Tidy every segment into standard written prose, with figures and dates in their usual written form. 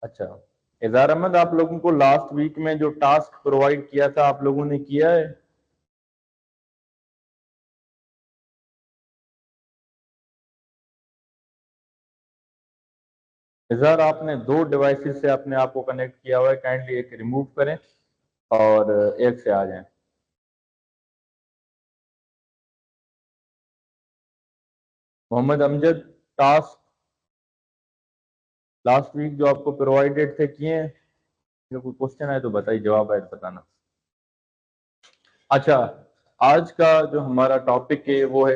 अच्छा, इज़हार अहमद, आप लोगों को लास्ट वीक में जो टास्क प्रोवाइड किया था आप लोगों ने किया है? इज़हार, आपने दो डिवाइसेस से अपने आप को कनेक्ट किया हुआ है, काइंडली एक रिमूव करें और एक से आ जाएं। Mohammad Amjad, task last week जो आपको प्रोवाइडेड थे किए हैं? अगर कोई क्वेश्चन है तो बताइए, जवाब है तो बताना। अच्छा, आज का जो हमारा टॉपिक है वो है,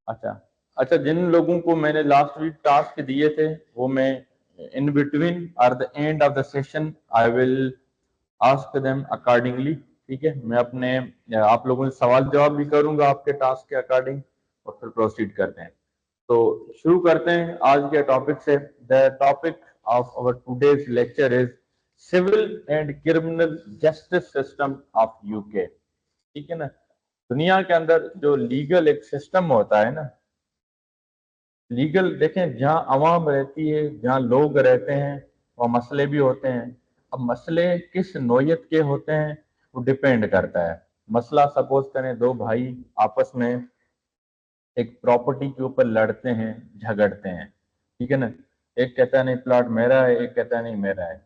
अच्छा अच्छा, जिन लोगों को मैंने लास्ट वीक टास्क दिए थे वो मैं इन बिटवीन और the end of the session I will ask them accordingly. ठीक है, मैं अपने आप लोगों से सवाल जवाब भी करूंगा आपके टास्क के अकॉर्डिंग, और फिर प्रोसीड करते हैं। तो शुरू करते हैं आज के टॉपिक से। The topic of our today's lecture is civil and criminal justice system of UK. ठीक है ना। दुनिया के अंदर जो लीगल एक सिस्टम होता है ना, लीगल देखें, जहाँ आवाम रहती है, जहाँ लोग रहते हैं, वहाँ मसले भी होते हैं। अब मसले किस नौयत के होते हैं वो डिपेंड करता है। मसला सपोज करें, दो भाई आपस में एक प्रॉपर्टी के ऊपर लड़ते हैं, झगड़ते हैं। ठीक है ना। एक कहता है नहीं प्लॉट मेरा है, एक कहता है नहीं मेरा है।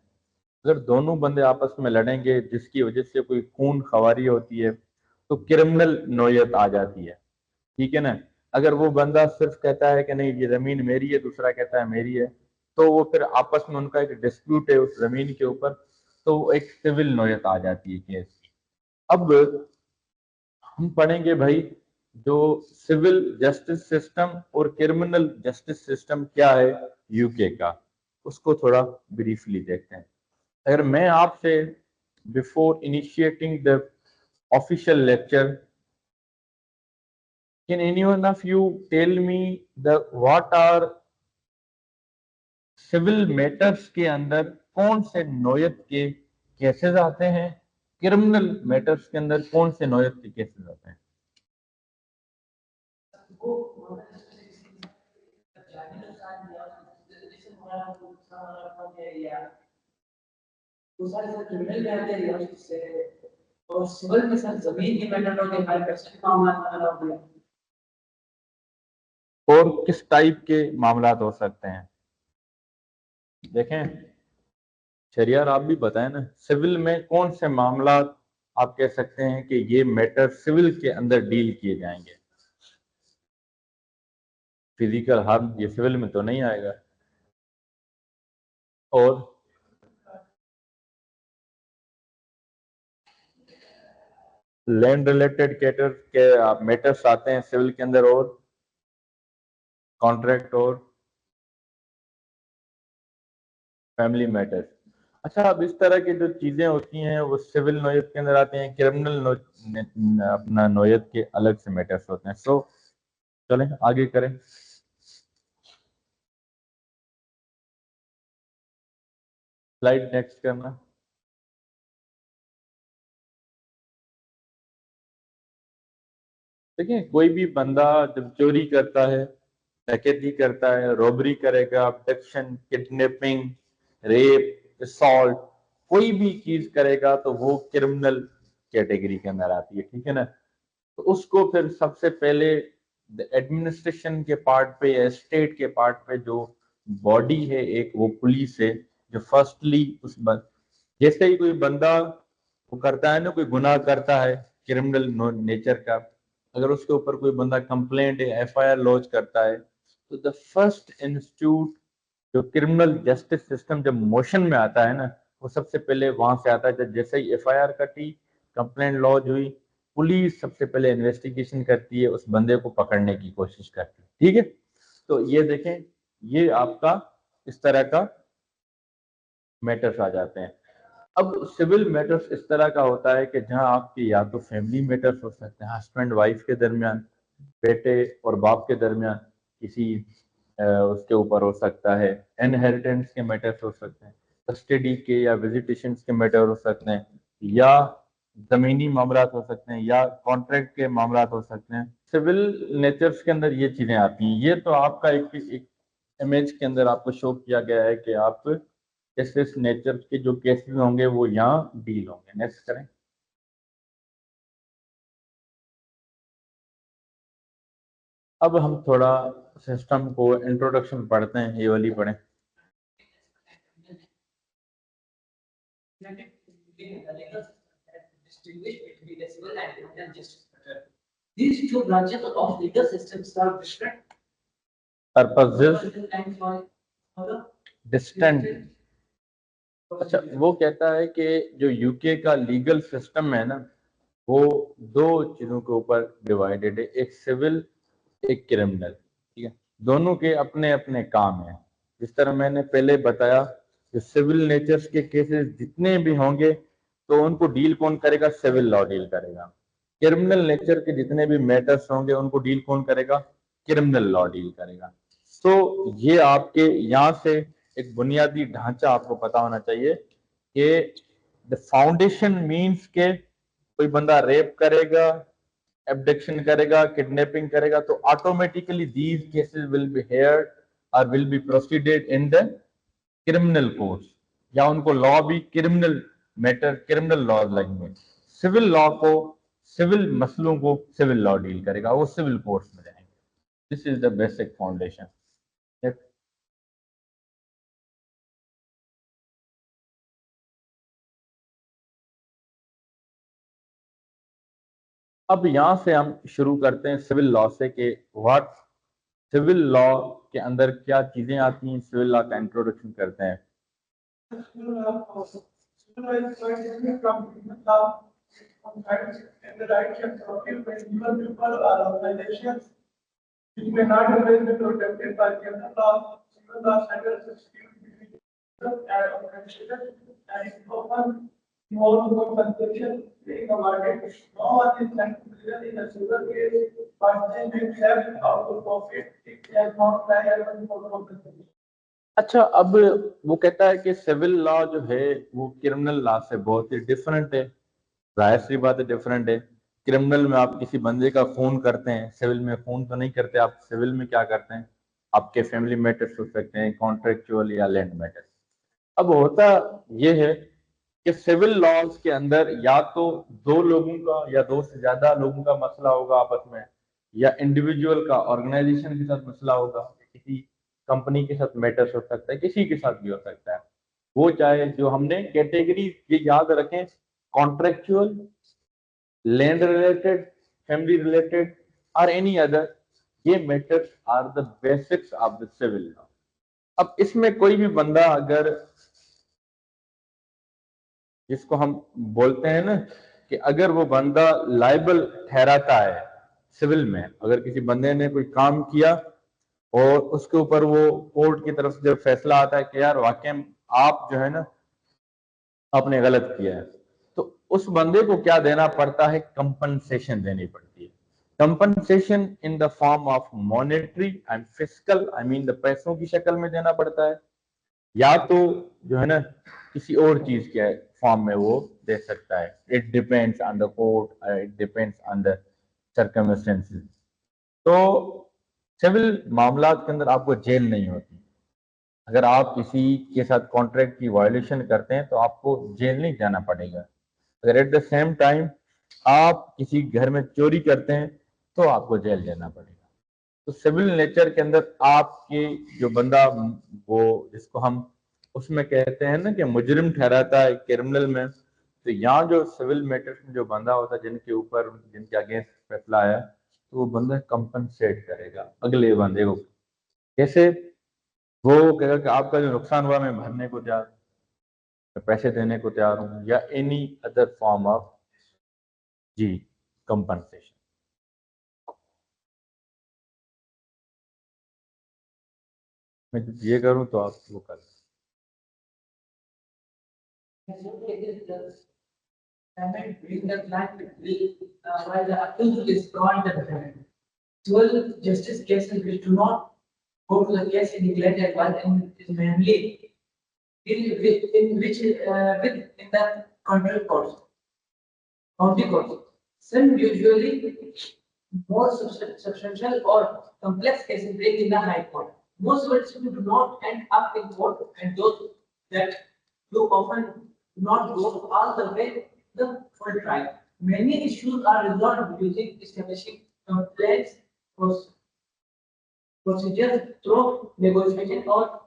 अगर दोनों बंदे आपस में लड़ेंगे जिसकी वजह से कोई खून खवारी होती है तो क्रिमिनल नौयत आ जाती है। ठीक है ना। अगर वो बंदा सिर्फ कहता है कि नहीं ये जमीन मेरी है, दूसरा कहता है मेरी है, तो वो फिर आपस में उनका एक डिस्प्यूट है उस जमीन के ऊपर, तो वो एक सिविल नौयत आ जाती है केस की। अब हम पढ़ेंगे भाई, जो सिविल जस्टिस सिस्टम और क्रिमिनल जस्टिस सिस्टम क्या है यूके का, उसको थोड़ा ब्रीफली देखते हैं। अगर मैं आपसे before initiating the official lecture, can any one of you tell me the what are civil matters के अंदर कौन से नौयत के केसेस आते हैं, क्रिमिनल मैटर्स के अंदर कौन से नौयत के केसेस आते हैं? और सिविल के साथ जमीन की मैटर हो गई, मामला और किस टाइप के मामला हो सकते हैं? देखें शरियार, आप भी बताएं ना, सिविल में कौन से मामला आप कह सकते हैं कि ये मैटर सिविल के अंदर डील किए जाएंगे? फिजिकल हार्म ये सिविल में तो नहीं आएगा। और लैंड रिलेटेड कैटर के मैटर्स आते हैं सिविल के अंदर, और कॉन्ट्रैक्ट और फैमिली मैटर्स। अच्छा, अब इस तरह की जो चीजें होती हैं वो सिविल नोयत के अंदर आते हैं, क्रिमिनल अपना नोयत के अलग से मैटर्स होते हैं। सो चलें आगे करें। स्लाइड नेक्स्ट करना। देखिए, कोई भी बंदा जब चोरी करता है, डकैती करता है, रॉबरी करेगा, अब्डक्शन, किडनैपिंग, रेप, असॉल्ट, कोई भी चीज करेगा तो वो क्रिमिनल कैटेगरी के अंदर आती है। ठीक है ना। तो उसको फिर सबसे पहले एडमिनिस्ट्रेशन के पार्ट पे या स्टेट के पार्ट पे जो बॉडी है एक, वो पुलिस है, जो फर्स्टली जैसे ही कोई बंदा वो करता है ना, कोई गुनाह करता है क्रिमिनल नेचर का, अगर उसके ऊपर कोई बंदा कंप्लेंट या एफआईआर लॉन्च करता है, तो द फर्स्ट इंस्टीट्यूट जो क्रिमिनल जस्टिस सिस्टम जब मोशन में आता है ना, वो सबसे पहले वहां से आता है। जब जैसे ही एफआईआर कटी, कंप्लेंट लॉन्च हुई, पुलिस सबसे पहले इन्वेस्टिगेशन करती है, उस बंदे को पकड़ने की कोशिश करती है। ठीक है। तो ये देखें, ये आपका इस तरह का मैटर्स आ जाते हैं। अब सिविल मैटर्स इस तरह का होता है कि जहां आपके या तो फैमिली मैटर्स हो सकते हैं, हस्बैंड वाइफ के दरमियान, बेटे और बाप के दरमियान, किसी उसके ऊपर हो सकता है, इनहेरिटेंस के मैटर्स हो सकते हैं, कस्टडी के या विजिटेशन के मैटर हो सकते हैं, या जमीनी मामला हो सकते हैं, या कॉन्ट्रैक्ट के मामला हो सकते हैं। सिविल नेचर्स के अंदर ये चीजें आती हैं। ये तो आपका एक इमेज के अंदर आपको शो किया गया है कि आप इस नेचर के जो केसेस होंगे वो यहाँ डील होंगे। नेक्स्ट करें। अब हम थोड़ा सिस्टम को इंट्रोडक्शन पढ़ते हैं, ये वाली पढ़ें। These two branches of legal systems are different purposes, distant। अच्छा, वो कहता है कि जो यूके का लीगल सिस्टम है ना, वो दो चीजों के ऊपर डिवाइडेड है, एक सिविल एक क्रिमिनल। ठीक है, दोनों के अपने अपने काम हैं। जिस तरह मैंने पहले बताया, जो सिविल नेचर्स के केसेस जितने भी होंगे तो उनको डील कौन करेगा? सिविल लॉ डील करेगा। क्रिमिनल नेचर के जितने भी मैटर्स होंगे उनको डील कौन करेगा? क्रिमिनल लॉ डील करेगा। तो ये आपके यहाँ से एक बुनियादी ढांचा आपको पता होना चाहिए कि द फाउंडेशन मीन्स के कोई बंदा रेप करेगा, एब्डक्शन करेगा, किडनैपिंग करेगा, तो automatically these cases will be heard और will be proceeded in the criminal courts, या उनको लॉ भी क्रिमिनल मैटर, क्रिमिनल लॉ लगेंगे। सिविल लॉ को, सिविल मसलों को सिविल लॉ डील करेगा, वो सिविल कोर्ट्स में जाएंगे। This is the basic foundation. अब यहां से हम शुरू करते हैं सिविल लॉ से कि व्हाट सिविल लॉ के अंदर क्या चीजें आती हैं। सिविल लॉ का इंट्रोडक्शन करते हैं। अच्छा, अब वो कहता है कि सिविल लॉ जो है वो क्रिमिनल लॉ से बहुत ही डिफरेंट है। जाहिर सी बात है, डिफरेंट है। क्रिमिनल में आप किसी बंदे का खून करते हैं, सिविल में खून तो नहीं करते। आप सिविल में क्या करते हैं? आपके फैमिली मैटर्स हो सकते हैं, कॉन्ट्रेक्चुअल या लैंड मैटर्स। अब होता ये है कि सिविल लॉज के अंदर या तो दो लोगों का या दो से ज्यादा लोगों का मसला होगा आपस में, या इंडिविजुअल का ऑर्गेनाइजेशन के साथ मसला होगा, किसी कंपनी के साथ मैटर्स हो सकता है, किसी के साथ भी हो सकता है। वो चाहे जो हमने कैटेगरी ये याद रखें, contractual, land related, family related और एनी अदर, ये matters are the basics of the civil law. अब इसमें कोई भी बंदा अगर, जिसको हम बोलते हैं ना कि अगर वो बंदा लाइबल ठहराता है सिविल में, अगर किसी बंदे ने कोई काम किया और उसके ऊपर वो कोर्ट की तरफ से जब फैसला आता है कि यार वाकई आप जो है ना आपने गलत किया है, तो उस बंदे को क्या देना पड़ता है? कंपनसेशन देनी पड़ती है। Compensation in the form of monetary and physical, I mean the पैसों की शक्ल में देना पड़ता है, या तो जो है ना किसी और चीज के फॉर्म में वो दे सकता है। It depends on the court, it depends on the circumstances. तो सिविल मामलात के अंदर आपको जेल नहीं होती। अगर आप किसी के साथ कॉन्ट्रैक्ट की वायलेशन करते हैं तो आपको जेल नहीं जाना पड़ेगा। अगर एट द सेम टाइम आप किसी घर में चोरी करते हैं तो आपको जेल जाना पड़ेगा। तो सिविल नेचर के अंदर आपके जो बंदा, वो जिसको हम उसमें कहते हैं ना कि मुजरिम ठहराता है क्रिमिनल में, तो यहाँ जो सिविल मैटर्स में जो बंदा होता है जिनके ऊपर, जिनके अगेंस्ट फैसला आया, तो वो बंदा कंपनसेट करेगा अगले बंदे को। कैसे? वो कहेगा कि आपका जो नुकसान हुआ मैं भरने को तैयार हूँ, मैं पैसे देने को तैयार हूँ, या एनी अदर फॉर्म ऑफ जी कंपनसेशन। मैं ये करूँ तो आप वो कर। While the accused is brought the defendant. Dual justice cases which do not go to the case in neglected but in mainly in which with in the county courts. Some usually more substantial or complex cases bring in the high court. most civil disputes do not end up in court, and those that do often do not go all the way to the full trial. Many issues are resolved using establishing complaints procedures through negotiation or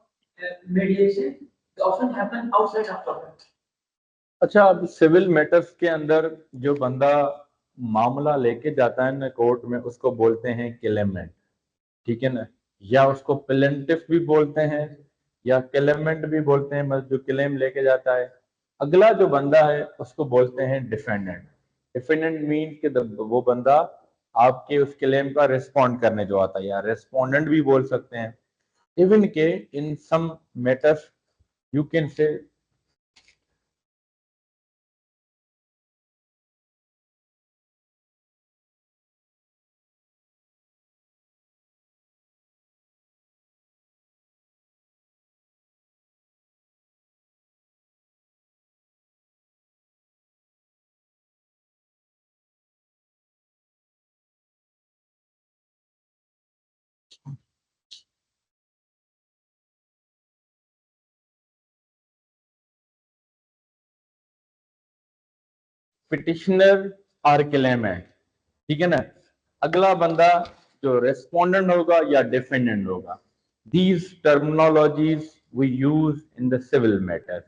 mediation. They often happen outside of court. अच्छा, अब civil matters के अंदर जो बंदा मामला लेके जाता है ना कोर्ट में, उसको बोलते हैं क्लेमेंट, ठीक है ना, या उसको प्लेंटिफ भी बोलते हैं या क्लेमेंट भी बोलते हैं, मतलब जो क्लेम लेके जाता है। अगला जो बंदा है उसको बोलते हैं डिफेंडेंट। डिफेंडेंट मीन कि वो बंदा आपके उस क्लेम का रिस्पॉन्ड करने जो आता है, या रेस्पोंडेंट भी बोल सकते हैं। इवन के in some matters you can say petitioner और क्लेमेंट, ठीक है ना। अगला बंदा जो रेस्पोंडेंट होगा या डिफेंडेंट होगा, these terminologies we use in the civil matter,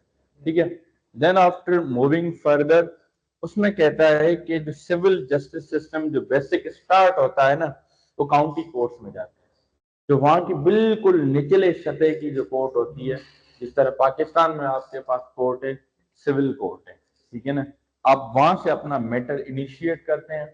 ठीक है। देन आफ्टर मूविंग फर्दर, उसमें कहता है कि जो सिविल जस्टिस सिस्टम जो बेसिक स्टार्ट होता है ना, वो काउंटी कोर्ट्स में जाता है, जो वहां की बिल्कुल निचले सतह की जो कोर्ट होती है। जिस तरह पाकिस्तान में आपके पास कोर्ट है, सिविल कोर्ट है, ठीक है ना। आप वहां से अपना मैटर इनिशिएट करते हैं,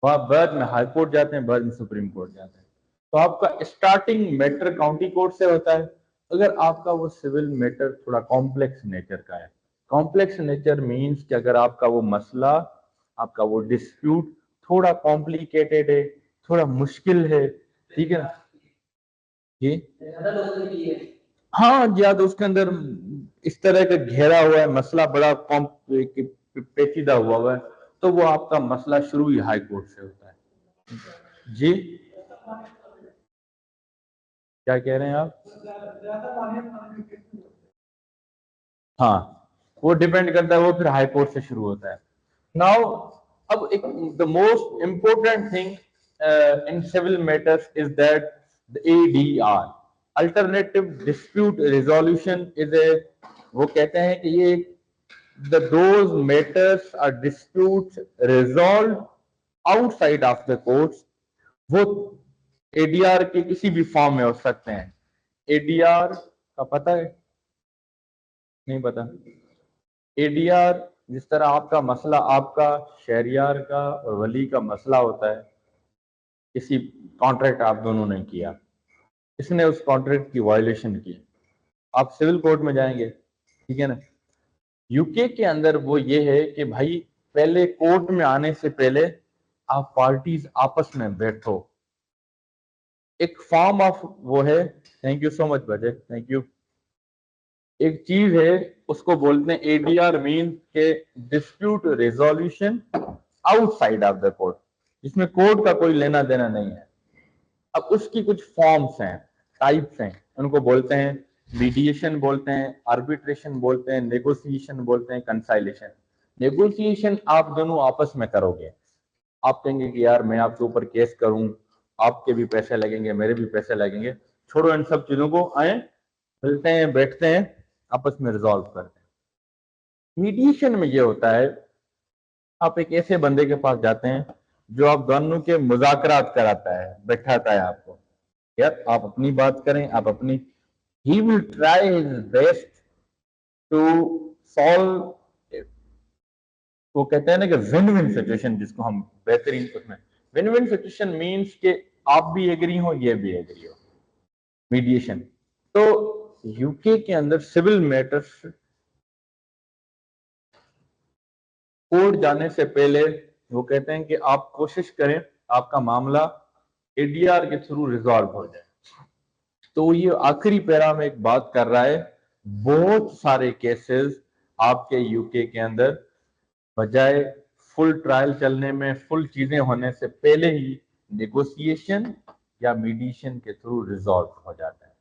वहां बाद में हाई कोर्ट जाते हैं, बाद में सुप्रीम कोर्ट जाते हैं। तो आपका स्टार्टिंग मैटर काउंटी कोर्ट से होता है। अगर आपका वो सिविल मैटर थोड़ा कॉम्प्लेक्स नेचर का है, कॉम्प्लेक्स नेचर मींस कि अगर आपका वो मसला, आपका वो डिस्प्यूट थोड़ा कॉम्प्लिकेटेड है, थोड़ा मुश्किल है, ठीक है ना जी, हाँ, या तो उसके अंदर इस तरह का घेरा हुआ है मसला, बड़ा पेचीदा हुआ है, तो वो आपका मसला शुरू ही हाई कोर्ट से होता है। जी, क्या कह रहे हैं आप? हाँ, वो डिपेंड करता है, वो फिर हाई कोर्ट से शुरू होता है। नाउ, अब एक the most important thing in civil matters is that the ADR, alternative dispute resolution is a, वो कहते हैं कि ये those matters or disputes resolved outside of the courts, वो ADR के किसी भी फॉर्म में हो सकते हैं। ADR का पता है? नहीं पता? ADR, जिस तरह आपका मसला, आपका शहरियार का और वली का मसला होता है, किसी कॉन्ट्रैक्ट आप दोनों ने किया, इसने उस कॉन्ट्रैक्ट की वायलेशन की, आप सिविल कोर्ट में जाएंगे, ठीक है ना। यूके के अंदर वो ये है कि भाई पहले कोर्ट में आने से पहले आप पार्टीज आपस में बैठो, एक फॉर्म ऑफ वो है, थैंक यू सो मच बजे, थैंक यू, एक चीज है, उसको बोलते हैं ADR, मीन के dispute resolution outside of the court, जिसमें कोर्ट का कोई लेना देना नहीं है। अब उसकी कुछ फॉर्म्स हैं, टाइप्स हैं, उनको बोलते हैं मीडिएशन बोलते हैं, आर्बिट्रेशन बोलते हैं, नेगोशिएशन बोलते हैं, कंसाइलेशन। नेगोशिएशन आप दोनों आपस में करोगे, आप कहेंगे कि यार मैं आपके ऊपर केस करूं, आपके भी पैसे लगेंगे, मेरे भी पैसे लगेंगे, छोड़ो इन सब चीजों को, आए मिलते हैं, बैठते हैं, आपस में रिजॉल्व करते हैं। मीडिएशन में ये होता है, आप एक ऐसे बंदे के पास जाते हैं जो आप दोनों के मुज़ाकरात कराता है, बैठाता है आपको, यार आप अपनी बात करें, आप अपनी, he will try his best to solve, वो कहते हैं ना कि विन विन सिचुएशन, जिसको हम बेहतरीन उसमें, विन विन सिचुएशन मींस कि आप भी एग्री हो, ये भी एग्री हो, मीडिएशन। तो यूके के अंदर सिविल मैटर्स कोर्ट जाने से पहले वो कहते हैं कि आप कोशिश करें आपका मामला ADR के थ्रू रिजॉल्व हो जाए। तो ये आखिरी पैरा में एक बात कर रहा है, बहुत सारे केसेस आपके यूके के अंदर बजाय फुल ट्रायल चलने में, फुल चीजें होने से पहले ही नेगोशिएशन या मीडिएशन के थ्रू रिजॉल्व हो जाता है।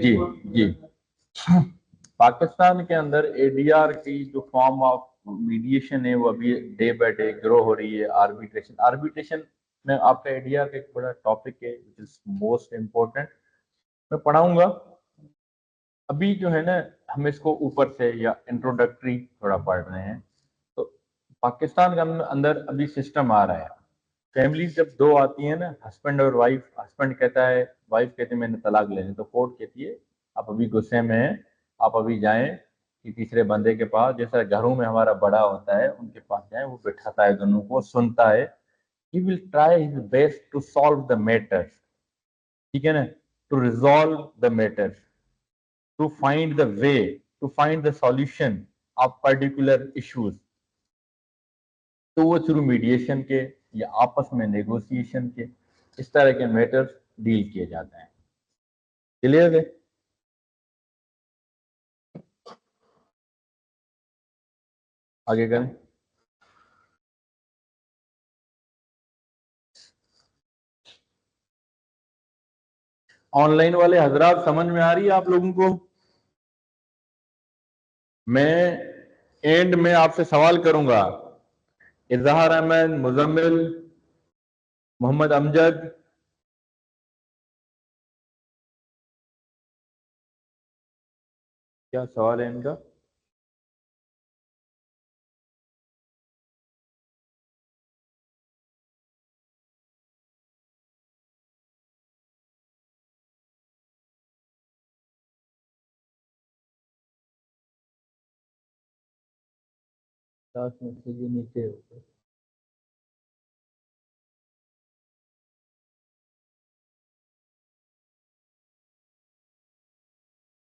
जी जी, पाकिस्तान के अंदर एडीआर की जो फॉर्म ऑफ मीडिएशन है वो अभी डे बाय डे ग्रो हो रही है। आर्बिट्रेशन में आपका एडीआर का एक बड़ा टॉपिक है विच इज मोस्ट इम्पोर्टेंट, मैं पढ़ाऊंगा। अभी जो है ना हम इसको ऊपर से या इंट्रोडक्टरी थोड़ा पढ़ रहे हैं। तो पाकिस्तान के अंदर अभी सिस्टम आ रहा है, फैमिली जब दो आती है ना, हस्बैंड और वाइफ, हस्बैंड कहता है, वाइफ कहती है मैंने तलाक लेनी, तो कोर्ट कहती है आप अभी गुस्से में हैं, आप अभी जाएं कि तीसरे बंदे के पास, जैसा घरों में हमारा बड़ा होता है उनके पास जाएं, वो बिठाता है दोनों को, सुनता है, he will try his best to solve the matters, ठीक है ना, to resolve the matters, to find the way, to find the solution of particular issues। तो वो थ्रू मीडिएशन के या आपस में नेगोशिएशन के इस तरह के मैटर्स डील किए जाते हैं। क्लियर है? आगे करें। ऑनलाइन वाले हजरात समझ में आ रही है आप लोगों को? मैं एंड में आपसे सवाल करूंगा, इजहार अहमद, मुजम्मिल, मोहम्मद अमजद, क्या सवाल है इनका? नीचे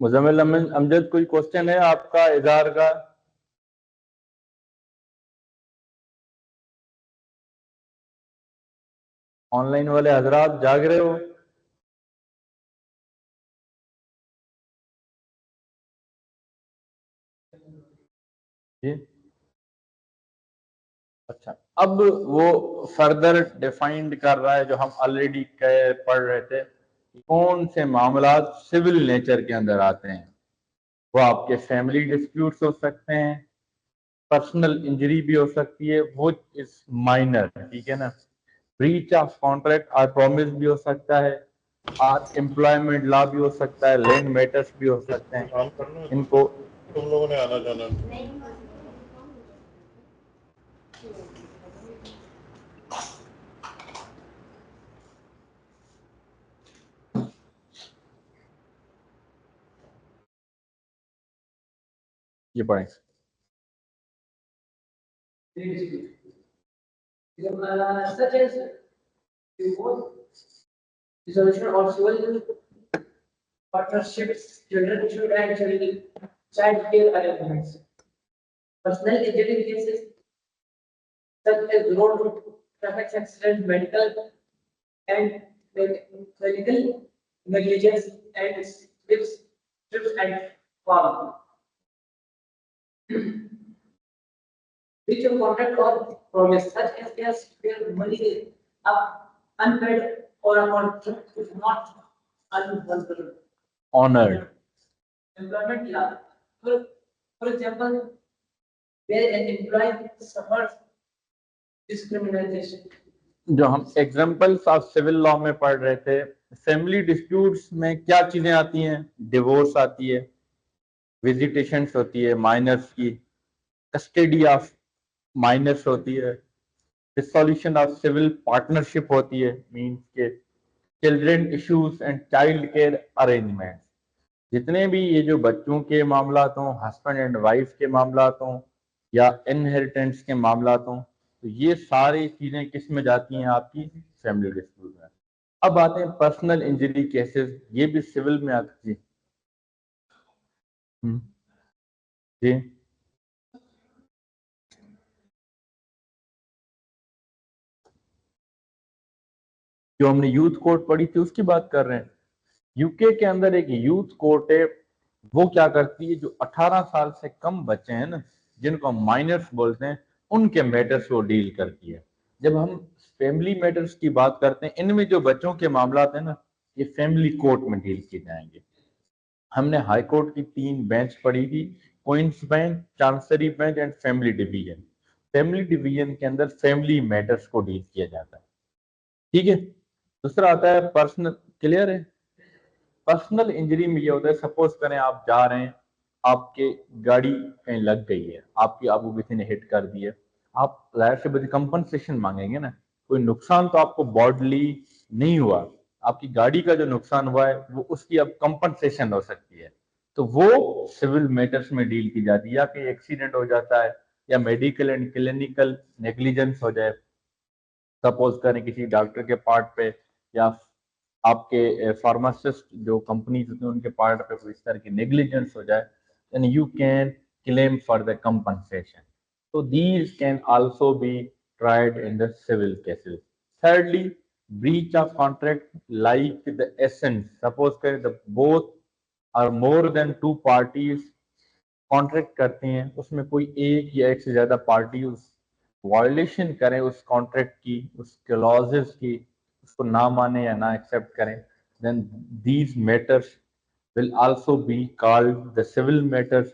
मुजम्मिल अमजद, कोई क्वेश्चन है आपका इजहार का? ऑनलाइन वाले हजरात जाग रहे हो? जी अच्छा, अब वो फर्दर डिफाइंड कर रहा है जो हम ऑलरेडी पढ़ रहे थे, कौन से मामला सिविल नेचर के अंदर आते हैं। वो आपके फैमिली डिस्प्यूट्स हो सकते हैं, पर्सनल इंजरी भी हो सकती है, वो इज माइनर, ठीक है ना, ब्रीच ऑफ कॉन्ट्रैक्ट और प्रॉमिस भी हो सकता है, और एम्प्लॉयमेंट लॉ भी हो सकता है, लैंड मैटर्स भी हो सकते हैं। इनको तुम लोगों ने आना जाना ये पढ़ें। Such as divorce, dissolution or civil partnerships, children issued and child care arrangements. Personal injury cases such as road traffic accident, medical and medical negligence and trips and fall. Which of contract or promise such as yes, where money is up unpaid or a contract is not unfulfilled. Honored. Employment law. For example, where an employee suffers discrimination. जो हम examples of civil law में पढ़ रहे थे, family disputes में क्या चीजें आती हैं? डिवोर्स आती है, विजिटेशंस होती है माइनर्स की, कस्टडी ऑफ माइनर्स होती है, डिसोल्यूशन ऑफ सिविल पार्टनरशिप होती है, मींस के children issues and child care arrangement. जितने भी ये जो बच्चों के मामलात हों, हस्बैंड एंड वाइफ के मामलात हों, या इनहेरिटेंस के मामलात हों, तो ये सारी चीजें किस में जाती हैं? आपकी फैमिली डिस्प्यूट में। अब आते हैं पर्सनल इंजरी केसेस, ये भी सिविल में आते हैं। जी जो हमने यूथ कोर्ट पढ़ी थी उसकी बात कर रहे हैं। यूके के अंदर एक यूथ कोर्ट है, वो क्या करती है, जो 18 साल से कम बच्चे हैं ना, जिनको हम माइनर्स बोलते हैं, उनके मैटर्स को डील करती है। जब हम फैमिली मैटर्स की बात करते हैं, इनमें जो बच्चों के मामलात हैं ना, ये फैमिली कोर्ट में डील किए जाएंगे। हमने हाई कोर्ट की 3 बेंच पढ़ी थी, Queen's bench, chancery bench and family division. Family division के अंदर फैमिली मैटर्स को डील किया जाता है, ठीक है। दूसरा आता है पर्सनल, क्लियर है। पर्सनल इंजरी में ये होता है, सपोज करें आप जा रहे हैं, आपके गाड़ी कहीं लग गई है, आपको किसी ने हिट कर दी है, आप जाहिर सी बात कंपनसेशन मांगेंगे ना। कोई नुकसान तो आपको बॉडली नहीं हुआ, आपकी गाड़ी का जो नुकसान हुआ है वो उसकी अब कंपनसेशन हो सकती है। तो वो सिविल मैटर्स में डील की जाती है। या कोई एक्सीडेंट हो जाता है, या मेडिकल एंड क्लिनिकल नेग्लिजेंस हो जाए, सपोज करें किसी डॉक्टर के पार्ट पे, या आपके फार्मासिस्ट जो कंपनीज होती हैं उनके पार्ट पे कोई इस तरह की नेग्लिजेंस हो जाए, then you can claim for the compensation. तो these can also be tried in the civil cases. thirdly, breach of contract, like the essence, suppose करें the both or more than 2 parties contract करते हैं, उसमें कोई एक या एक से ज्यादा पार्टी उस वायलेशन करें उस कॉन्ट्रैक्ट की, उस क्लॉजेस की, उसको ना माने या ना एक्सेप्ट करें, then these matters will also be called the civil matters.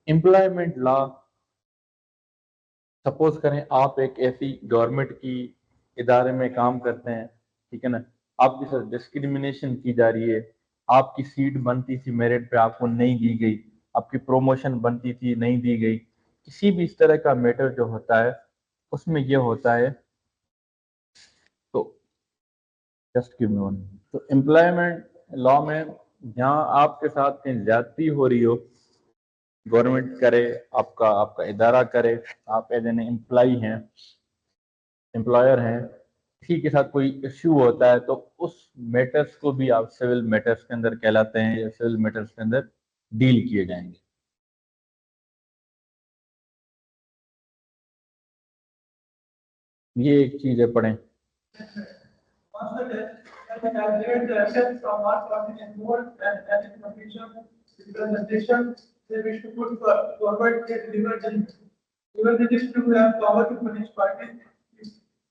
Employment law, suppose करें आप एक ऐसी गवर्नमेंट की इदारे में काम करते हैं, ठीक है ना, आपके साथ डिस्क्रिमिनेशन की जा रही है, आपकी सीट बनती थी मेरिट पे, आपको नहीं दी गई, आपकी प्रमोशन बनती थी नहीं दी गई, किसी भी इस तरह का मैटर जो होता है उसमें ये होता है। तो जस्ट गिव मी वन। तो एम्प्लॉयमेंट लॉ में जहाँ आपके साथ कहीं ज्यादती हो रही हो, गवर्नमेंट करे, आपका आपका इदारा करे, आप एज एन एम्प्लॉय हैं, एम्प्लॉयर हैं, किसी के साथ कोई इश्यू होता है, तो उस मैटर्स को भी आप सिविल मैटर्स के अंदर कहलाते हैं, या सिविल मैटर्स के अंदर डील किए जाएंगे। ये एक चीज है, पढ़ें। After that, I can calculate the assets from what was involved and any condition representation they wish to put forward get divergent. Even the district will have power to punish parties. If,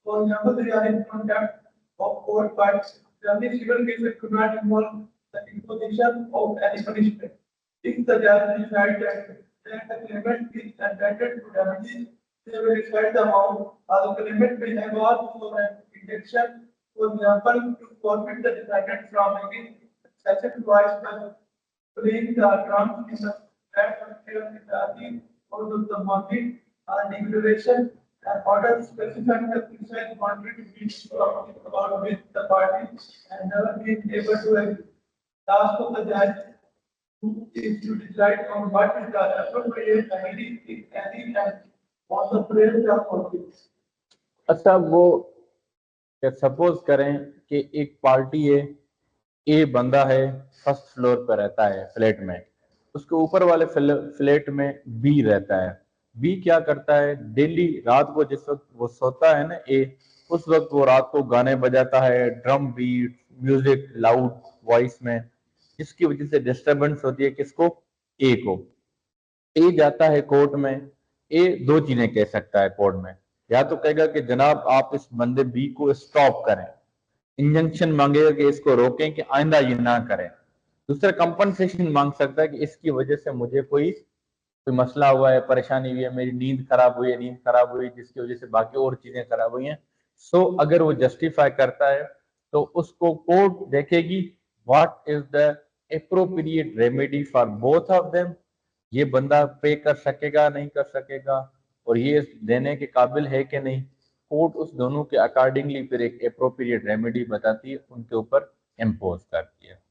for example, they are in contact of both parties. Then the civil cases could not involve the imposition of any punishment. If the judge decides that the claimant is entitled to damages, they will decide the amount, or the claimant may have asked for an injection, for example, to forfeit the defendant from making excessive noise by playing the drums in the atmosphere in the army or the market declaration and order specifying the precise quantity to be about with the party and never being able to task of the judge is to decide on what is the appropriate remedy if any and on the praise of conflicts. अच्छा, वो suppose करें कि एक party है, ए बंदा है, first floor पर रहता है फ्लैट में, उसके ऊपर वाले फ्लैट में बी रहता है। बी क्या करता है, डेली रात को जिस वक्त वो सोता है ना ए, उस वक्त वो रात को गाने बजाता है, drum beat, music loud voice में, जिसकी वजह से डिस्टरबेंस होती है किसको, ए को। ए जाता है कोर्ट में, ए दो चीजें कह सकता है कोर्ट में, या तो कहेगा कि जनाब आप इस बंदे बी को स्टॉप करें, इंजंक्शन मांगेगा कि इसको रोकें कि आइंदा ये ना करें। दूसरा कंपनसेशन मांग सकता है कि इसकी वजह से मुझे कोई मसला हुआ है, परेशानी हुई है, मेरी नींद खराब हुई है, नींद खराब हुई जिसकी वजह से बाकी और चीजें खराब हुई हैं। सो अगर वो जस्टिफाई करता है तो उसको कोर्ट देखेगी what is the appropriate remedy for both of them, ये बंदा पे कर सकेगा नहीं कर सकेगा, और ये देने के काबिल है कि नहीं। कोर्ट उस दोनों के अकॉर्डिंगली फिर एक अप्रोप्रिएट रेमेडी बताती है, उनके ऊपर इम्पोज करती है।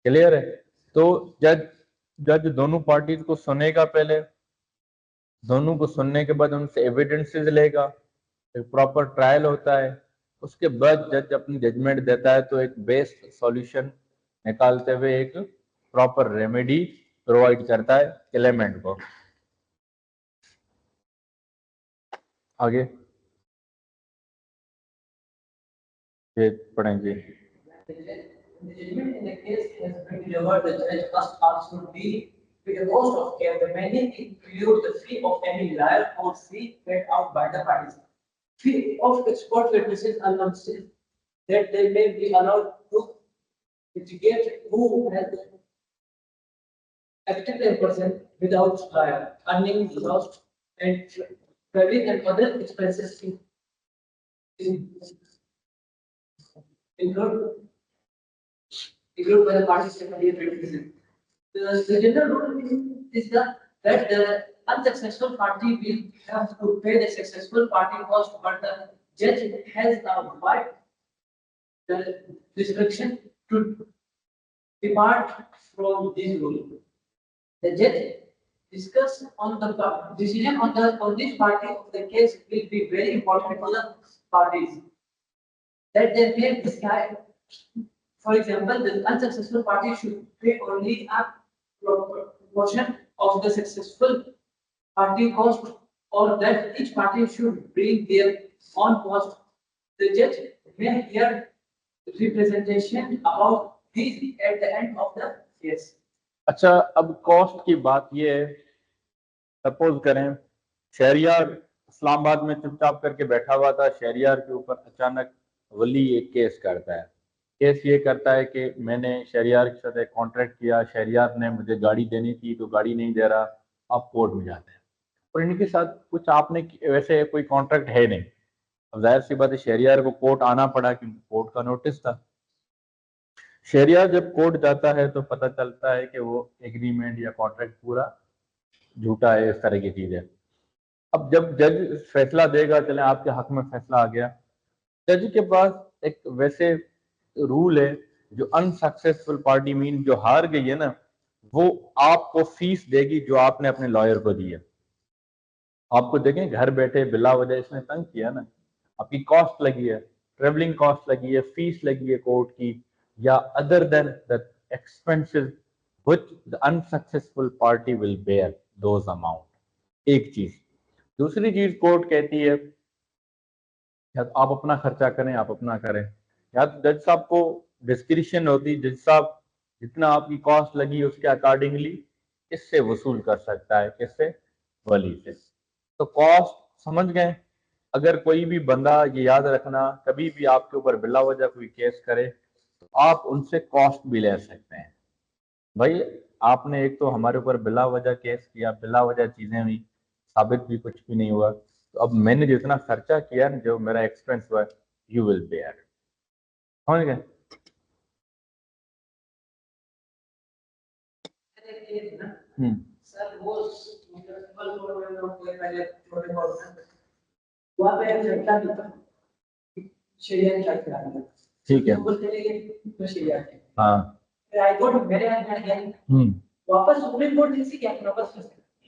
क्लियर है। तो जज जज दोनों पार्टीज को सुनेगा पहले, दोनों को सुनने के बाद उनसे एविडेंसेस लेगा, एक प्रॉपर ट्रायल होता है, उसके बाद जज अपनी जजमेंट देता है, तो एक बेस्ट सॉल्यूशन निकालते हुए एक प्रॉपर रेमेडी प्रोवाइड करता है क्लेमेंट को। आगे ये पढ़ेंगे। the judgment in the case has been delivered, the judge must also deal with the cost of care. The many include the fee of any lawyer or fee paid out by the parties. Fee of expert witnesses allowances that they may be allowed to litigate who has acted in person without lawyer, earning lost and traveling and other expenses in- include by the parties in the criticism. The general rule is that the unsuccessful party will have to pay the successful party cost, but the judge has a wide discretion to depart from this rule. The judge discuss on the decision on this party of the case will be very important for the parties. That they may decide, for example, the unsuccessful party should pay only a proportion of the successful party cost, or that each party should bring their own cost. The judge may hear representation about this at the end of the case. अच्छा, अब cost की बात ये है, suppose करें शहरियार इस्लामाबाद में चुपचाप करके बैठा हुआ था, शहरियार के ऊपर अचानक वली एक केस करता है। केस ये करता है कि मैंने शहरियार के साथ एक कॉन्ट्रैक्ट किया, शहरियार ने मुझे गाड़ी देनी थी तो गाड़ी नहीं दे रहा, आप कोर्ट में जाते हैं और इनके साथ कुछ आपने वैसे कोई कॉन्ट्रैक्ट है नहीं। अब जाहिर सी बात है शहरियार को कोर्ट आना पड़ा क्योंकि कोर्ट का नोटिस था। शहरियार जब कोर्ट जाता है तो पता चलता है कि वो एग्रीमेंट या कॉन्ट्रैक्ट पूरा झूठा है, इस तरह की चीज है। अब जब जज फैसला देगा, चले आपके हक में फैसला आ गया, जज के पास एक वैसे रूल है जो अनसक्सेसफुल पार्टी मीन जो हार गई है ना, वो आपको फीस देगी जो आपने अपने लॉयर को दी है। आपको देखें घर बैठे बिला वजह इसने तंग किया ना, आपकी कॉस्ट लगी है, ट्रेवलिंग कॉस्ट लगी है, फीस लगी है कोर्ट की, या other than the expenses which the unsuccessful party will bear those amount. एक चीज। दूसरी चीज कोर्ट कहती है या तो आप अपना खर्चा करें, आप अपना करें, या तो जज साहब को डिस्क्रिप्शन होती, जज साहब जितना आपकी कॉस्ट लगी उसके अकॉर्डिंगली इससे वसूल कर सकता है, किससे? वली से। तो कॉस्ट समझ गए। अगर कोई भी बंदा, ये याद रखना, कभी भी आपके ऊपर बिला वजह कोई केस करे तो आप उनसे कॉस्ट भी ले सकते हैं। भाई आपने एक तो हमारे ऊपर बिला वजह केस किया, बिला वजह चीजें हुई, साबित भी कुछ भी नहीं हुआ, तो अब मैंने जितना खर्चा किया, जो मेरा एक्सपेंस हुआ, यू विल बेयर। समझ गए? सर वो पहले छोटे वहाँ पे लड़का भी था, शेरिया का था। ठीक है। बोलते हैं तो शेरिया है। हाँ। हाईकोर्ट मेरे यहाँ गया, वापस सुप्रीम कोर्ट जैसे क्या वापस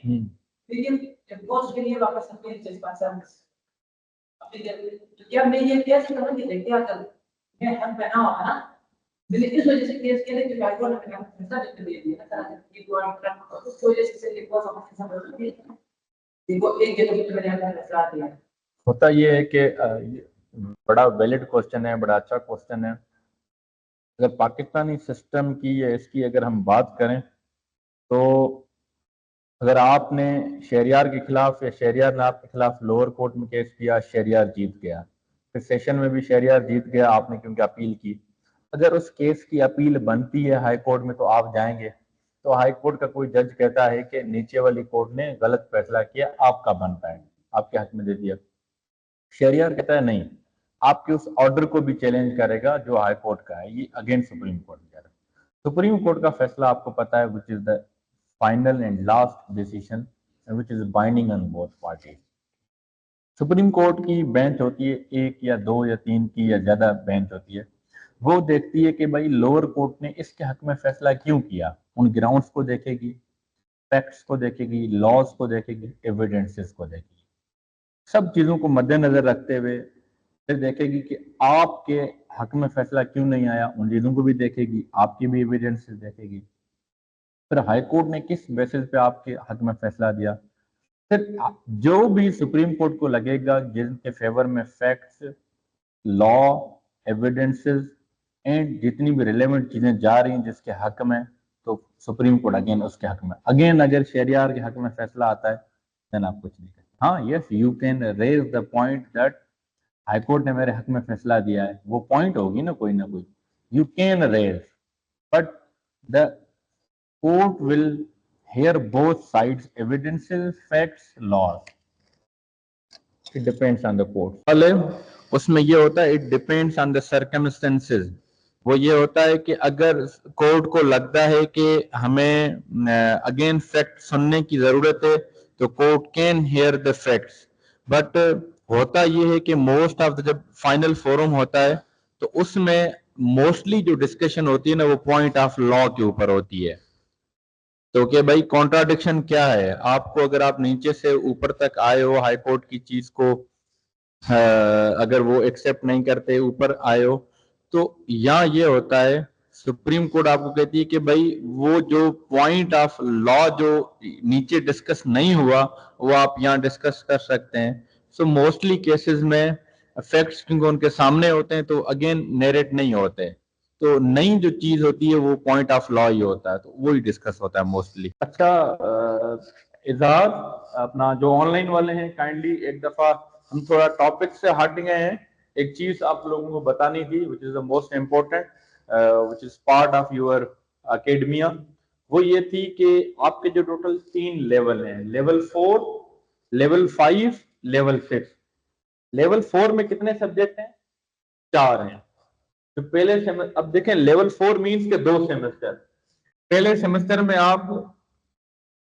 लेकिन डिवोर्स के लिए वापस अपने जजमेंट तो क्या मैं ये केस समझ के देखते आकर मैं हम बना हुआ ना, मैंने इस वजह से केस के लिए कि हाईकोर्ट ने मेरा फैसला दे दिया था कि तो उस वजह से डिवोर्स अपने समझ दिया। देखो एक जगह पे मैंने अपना फैसला दिया। होता ये है कि बड़ा वैलिड क्वेश्चन है, बड़ा अच्छा क्वेश्चन है। अगर पाकिस्तानी सिस्टम की या इसकी अगर हम बात करें तो अगर आपने शहरियार के खिलाफ या शहरियार ने आपके खिलाफ लोअर कोर्ट में केस किया, शहरियार जीत गया, फिर सेशन में भी शहरियार जीत गया, आपने क्योंकि अपील की, अगर उस केस की अपील बनती है हाई कोर्ट में तो आप जाएंगे, तो हाई कोर्ट का कोई जज कहता है कि नीचे वाली कोर्ट ने गलत फैसला किया, आपका बनता है, आपके हक में दे दिया। शहरियार कहता है नहीं, आपके उस ऑर्डर को भी चैलेंज करेगा जो हाई कोर्ट का है, ये अगेंस्ट सुप्रीम कोर्ट जा रहा है। सुप्रीम कोर्ट का फैसला आपको पता है, which is the final and last decision which is binding on both parties. Supreme court की बेंच होती है एक या दो या तीन की या ज्यादा बेंच होती है, वो देखती है कि भाई लोअर कोर्ट ने इसके हक में फैसला क्यों किया, उन ग्राउंड्स को देखेगी, फैक्ट्स को देखेगी, लॉज को देखेगी, एविडेंसेस को देखेगी, सब चीजों को मद्देनजर रखते हुए फिर देखेगी कि आपके हक में फैसला क्यों नहीं आया, उन चीजों को भी देखेगी, आपकी भी एविडेंसेस देखेगी, फिर हाई कोर्ट ने किस बेसिस पे आपके हक में फैसला दिया, फिर जो भी सुप्रीम कोर्ट को लगेगा जिनके फेवर में फैक्ट्स, लॉ, एविडेंसेस एंड जितनी भी रिलेवेंट चीजें जा रही हैं जिसके हक में, तो सुप्रीम कोर्ट अगेन उसके हक में, अगेन अगर शरियार के हक में फैसला आता है देन आप कुछ नहीं करते। हाँ, yes, you can raise the point that high court ने मेरे हक में फैसला दिया है, वो पॉइंट होगी ना कोई you can raise, but the court will hear both sides evidences, facts, laws. It depends on the court. वाले उसमें ये होता है, it depends on the circumstances. वो ये होता है कि अगर कोर्ट को लगता है कि हमें अगेन फैक्ट सुनने की जरूरत है तो court can here the facts, but होता ये है कि मोस्ट ऑफ द जब फाइनल फोरम होता है तो उसमें मोस्टली जो डिस्कशन होती है ना वो पॉइंट ऑफ लॉ के ऊपर होती है। तो कि भाई कॉन्ट्राडिक्शन क्या है, आपको अगर आप नीचे से ऊपर तक आए हो हाई कोर्ट की चीज को अगर वो एक्सेप्ट नहीं करते ऊपर आए हो, तो यहाँ ये होता है सुप्रीम कोर्ट आपको कहती है कि भाई वो जो पॉइंट ऑफ लॉ जो नीचे डिस्कस नहीं हुआ वो आप यहाँ डिस्कस कर सकते हैं। सो मोस्टली केसेस में फैक्ट्स क्योंकि उनके सामने होते हैं तो अगेन नरेट नहीं होते, तो नई जो चीज होती है वो पॉइंट ऑफ लॉ ही होता है, तो वो ही डिस्कस होता है मोस्टली। अच्छा इजहार, अपना जो ऑनलाइन वाले हैं काइंडली एक दफा हम थोड़ा टॉपिक से हट गए हैं, एक चीज आप लोगों को बतानी थी विच is the most important which is part of your academia, वो ये थी कि आपके जो टोटल 3 लेवल हैं, लेवल 4, लेवल 5, लेवल 6। लेवल 4 में कितने सब्जेक्ट हैं? 4 हैं। तो पहले सेमेस्टर, अब देखें लेवल 4 मींस के 2 सेमेस्टर, पहले सेमेस्टर में आप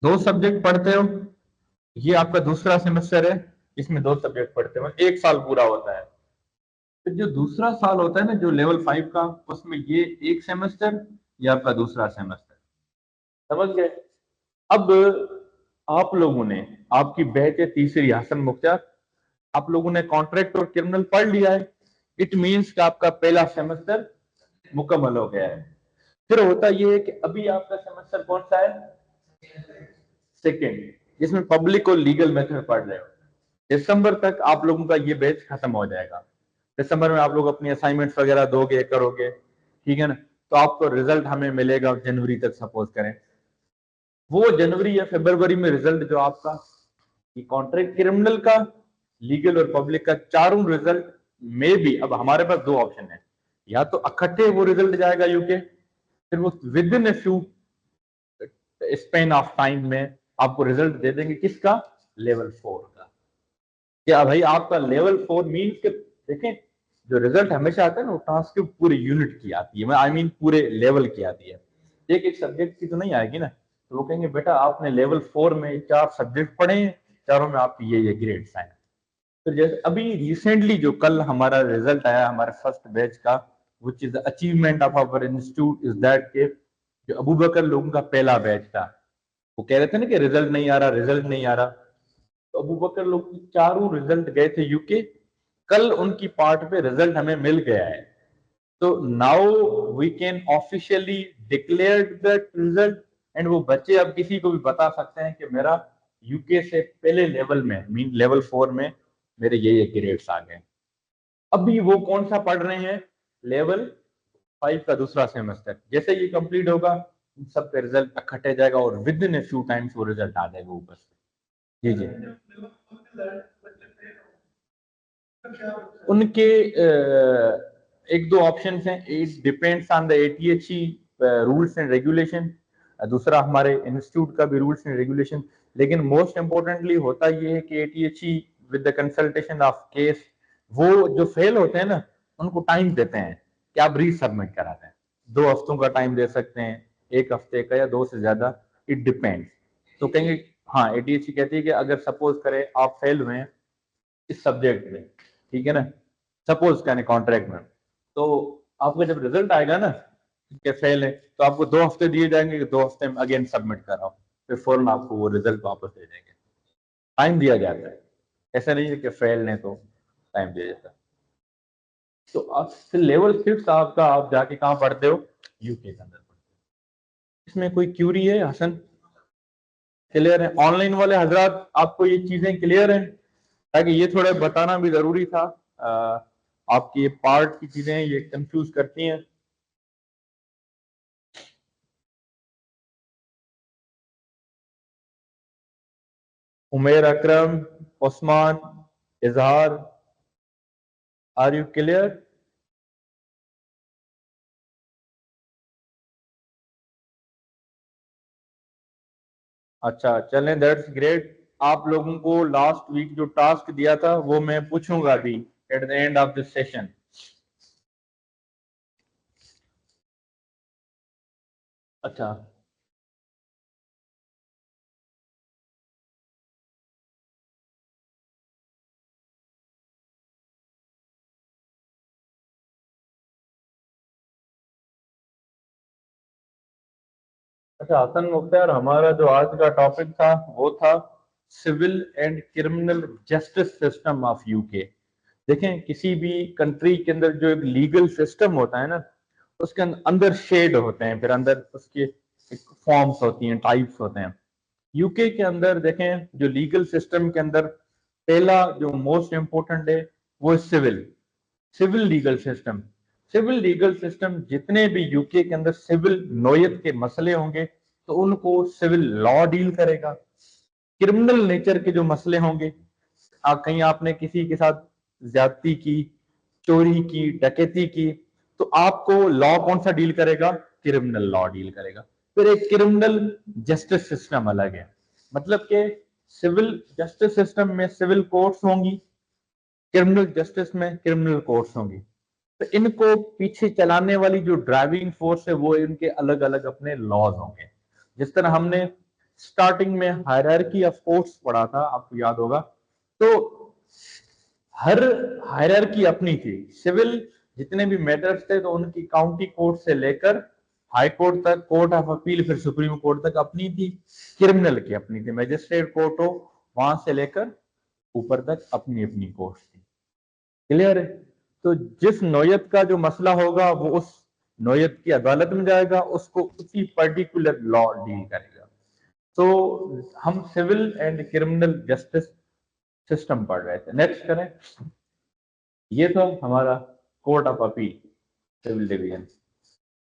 2 सब्जेक्ट पढ़ते हो, ये आपका दूसरा सेमेस्टर है, इसमें 2 सब्जेक्ट पढ़ते हो, 1 साल पूरा होता है। तो जो दूसरा साल होता है ना जो लेवल 5 का, उसमें ये 1 सेमेस्टर, ये आपका दूसरा सेमेस्टर, समझ गए? अब आप लोगों ने, आपकी बैच है तीसरी हसन मुख्तार, आप लोगों ने कॉन्ट्रैक्ट और क्रिमिनल पढ़ लिया है, इट मींस कि आपका पहला सेमेस्टर मुकम्मल हो गया है। फिर होता यह है कि अभी आपका सेमेस्टर कौन सा है? सेकेंड, जिसमें पब्लिक और लीगल मेथड पढ़ रहे हो। दिसंबर तक आप लोगों का ये बैच खत्म हो जाएगा, दिसंबर में आप लोग अपनी असाइनमेंट्स वगैरह दोगे करोगे, ठीक है ना? तो आपको रिजल्ट हमें मिलेगा जनवरी तक, सपोज करें वो जनवरी या फरवरी में रिजल्ट जो आपका कॉन्ट्रैक्ट क्रिमिनल का, लीगल और पब्लिक का चारों रिजल्ट में भी, अब हमारे पास 2 ऑप्शन है, या तो इकट्ठे वो रिजल्ट जाएगा यूके, फिर वो with in a few span of time में आपको रिजल्ट दे देंगे, किसका? लेवल 4 का। क्या भाई आपका लेवल 4 मीन्स के, देखें जो रिजल्ट हमेशा आता है ना वो ट्रांसक्रिप्ट पूरे यूनिट की आती है, आई मीन पूरे लेवल की आती है, एक सब्जेक्ट की तो नहीं आएगी ना। तो वो कहेंगे बेटा आपने लेवल 4 में 4 सब्जेक्ट पढ़े हैं, चारों में आपकी ये ग्रेड्स आए। तो जैसे अभी रिसेंटली जो कल हमारा रिजल्ट आया हमारे फर्स्ट बैच का, which is the achievement of our institute is that के जो अबू बकर लोगों का पहला बैच था, वो कह रहे थे ना कि रिजल्ट नहीं आ रहा, रिजल्ट नहीं आ रहा, तो अबू बकर लोग की चारों रिजल्ट गए थे यूके, कल उनकी पार्ट पे रिजल्ट हमें मिल गया है। तो now we can officially declare that result, and वो बच्चे अब किसी को भी बता सकते हैं कि मेरा यूके से पहले लेवल में, मीन लेवल 4 में मेरे ये ग्रेड्स आ गए। अभी वो कौन सा पढ़ रहे हैं? लेवल 5 का दूसरा सेमेस्टर। जैसे ये कंप्लीट होगा सबका रिजल्ट इकट्ठे जाएगा और with in a few times वो रिजल्ट आ जाएगा ऊपर से। जी जी, उनके एक दो ऑप्शन हैं, it depends on the ATHE rules and regulation, दूसरा हमारे इंस्टीट्यूट का भी रूल्स एंड रेगुलेशन, लेकिन मोस्ट इंपॉर्टेंटली होता यह है कि ATHE with the consultation of case, वो जो फेल होते हैं ना उनको टाइम देते हैं कि आप रीसबमिट करा दें, 2 हफ्तों का टाइम दे सकते हैं, 1 हफ्ते का या 2 से ज्यादा, इट डिपेंड्स। तो कहेंगे हाँ, एटीएचई कहती है कि अगर सपोज करें आप फेल हुए हैं इस सब्जेक्ट में, ठीक है ना, सपोज करें कॉन्ट्रैक्ट में, तो आपका जब रिजल्ट आएगा ना कि फेल है तो आपको 2 हफ्ते दिए जाएंगे कि 2 हफ्ते में अगेन सबमिट कराओ, फिर फौरन आपको वो रिजल्ट वापस दे देंगे, टाइम दिया जाता है, ऐसा नहीं है कि फेल ने तो टाइम दिया जाता है। तो आप लेवल 6 आपका, आप जाके कहाँ पढ़ते हो? यूके के अंदर पढ़ते हो। इसमें कोई क्यूरी है हसन? क्लियर है? ऑनलाइन वाले हजरात आपको ये चीजें क्लियर हैं? ताकि ये थोड़ा बताना भी जरूरी था, आपकी ये पार्ट की चीजें ये कंफ्यूज करती हैं। उमेर अकरम, उस्मान, इजहार, आर यू क्लियर? अच्छा चलें, दैट्स ग्रेट। आप लोगों को लास्ट वीक जो टास्क दिया था वो मैं पूछूंगा अभी at the end of this session. अच्छा अच्छा, हसन मुख्तार, हमारा जो आज का टॉपिक था वो था civil and criminal justice system of UK. देखें, किसी भी कंट्री के अंदर जो एक लीगल सिस्टम होता है ना, उसके अंदर शेड होते हैं, फिर अंदर उसके फॉर्म्स होती हैं, टाइप्स होते हैं। यूके के अंदर देखें, जो लीगल सिस्टम के अंदर पहला जो मोस्ट इंपॉर्टेंट है वो है civil civil legal system. Civil legal system, जितने भी यूके के अंदर सिविल नोयत के मसले होंगे तो उनको सिविल लॉ डील करेगा। क्रिमिनल नेचर के जो मसले होंगे, कहीं आपने किसी के साथ ज्यादती की, चोरी की, डकैती की, तो आपको लॉ कौन सा डील करेगा? क्रिमिनल लॉ डील करेगा। फिर एक क्रिमिनल जस्टिस सिस्टम अलग है, मतलब कि सिविल जस्टिस सिस्टम में सिविल कोर्ट्स होंगी, क्रिमिनल जस्टिस में क्रिमिनल कोर्ट्स होंगी। तो इनको पीछे चलाने वाली जो ड्राइविंग फोर्स है वो इनके अलग अलग अपने लॉज होंगे। जिस तरह हमने स्टार्टिंग में हायरार्की ऑफ कोर्ट्स पढ़ा था, आपको याद होगा, तो हर हायरार्की अपनी थी। सिविल जितने भी मैटर्स थे तो उनकी काउंटी कोर्ट से लेकर हाई कोर्ट तक, कोर्ट ऑफ अपील, फिर सुप्रीम कोर्ट तक अपनी थी। क्रिमिनल की अपनी थी, मजिस्ट्रेट कोर्ट हो वहां से लेकर ऊपर तक अपनी अपनी कोर्ट थी। क्लियर है? तो जिस नौयत का जो मसला होगा वो उस नौयत की अदालत में जाएगा, उसको उसी पर्टिकुलर लॉ डील करेगा। तो हम civil and criminal justice system पढ़ रहे थे। नेक्स्ट करें, ये तो हमारा court of appeal, civil division.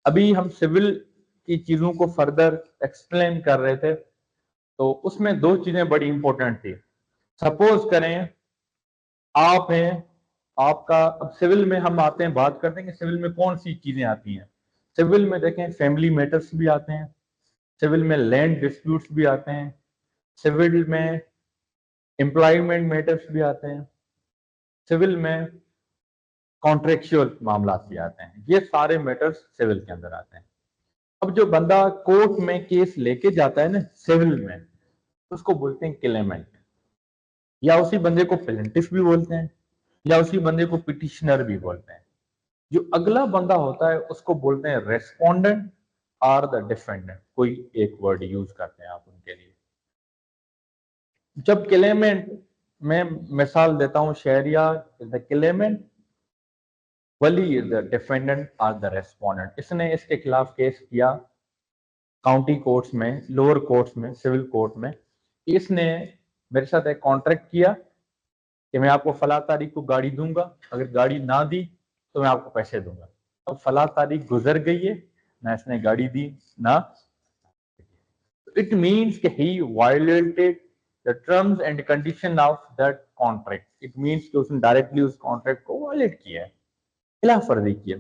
अभी हम सिविल की चीजों को फर्दर एक्सप्लेन कर रहे थे, तो उसमें दो चीजें बड़ी इंपॉर्टेंट थी। सपोज करें आप हैं, आपका, अब सिविल में हम आते हैं, बात करते हैं कि सिविल में कौन सी चीजें आती हैं। सिविल में देखें, फैमिली मैटर्स भी आते हैं, सिविल में लैंड डिस्प्यूट्स भी आते हैं, सिविल में एम्प्लॉयमेंट मैटर्स भी आते हैं, सिविल में कॉन्ट्रेक्चुअल मामला भी आते हैं। ये सारे मैटर्स सिविल के अंदर आते हैं। अब जो बंदा कोर्ट में केस लेके जाता है ना सिविल में, उसको बोलते हैं क्लेमेंट, या उसी बंदे को प्लेंटिफ भी बोलते हैं, या उसी बंदे को पिटिशनर भी बोलते हैं। जो अगला बंदा होता है उसको बोलते हैं रेस्पोंडेंट और द डिफेंडेंट, कोई एक वर्ड यूज करते हैं आप उनके लिए। जब क्लेमेंट, मैं मिसाल देता हूं, Shahryar is the claimant, Wali is the defendant और द रेस्पोंडेंट। इसने इसके खिलाफ केस किया काउंटी कोर्ट्स में, लोअर कोर्ट्स में, सिविल कोर्ट में। इसने मेरे साथ एक कॉन्ट्रैक्ट किया कि मैं आपको फला तारीख को गाड़ी दूंगा, अगर गाड़ी ना दी तो मैं आपको पैसे दूंगा। अब फला तारीख गुजर गई है, ना इसने गाड़ी दी ना, इट मीन्स कि he violated the terms and condition of that contract. It means कि उसने डायरेक्टली उस कॉन्ट्रैक्ट को वायलेट किया है, खिलाफ वर्जी किया।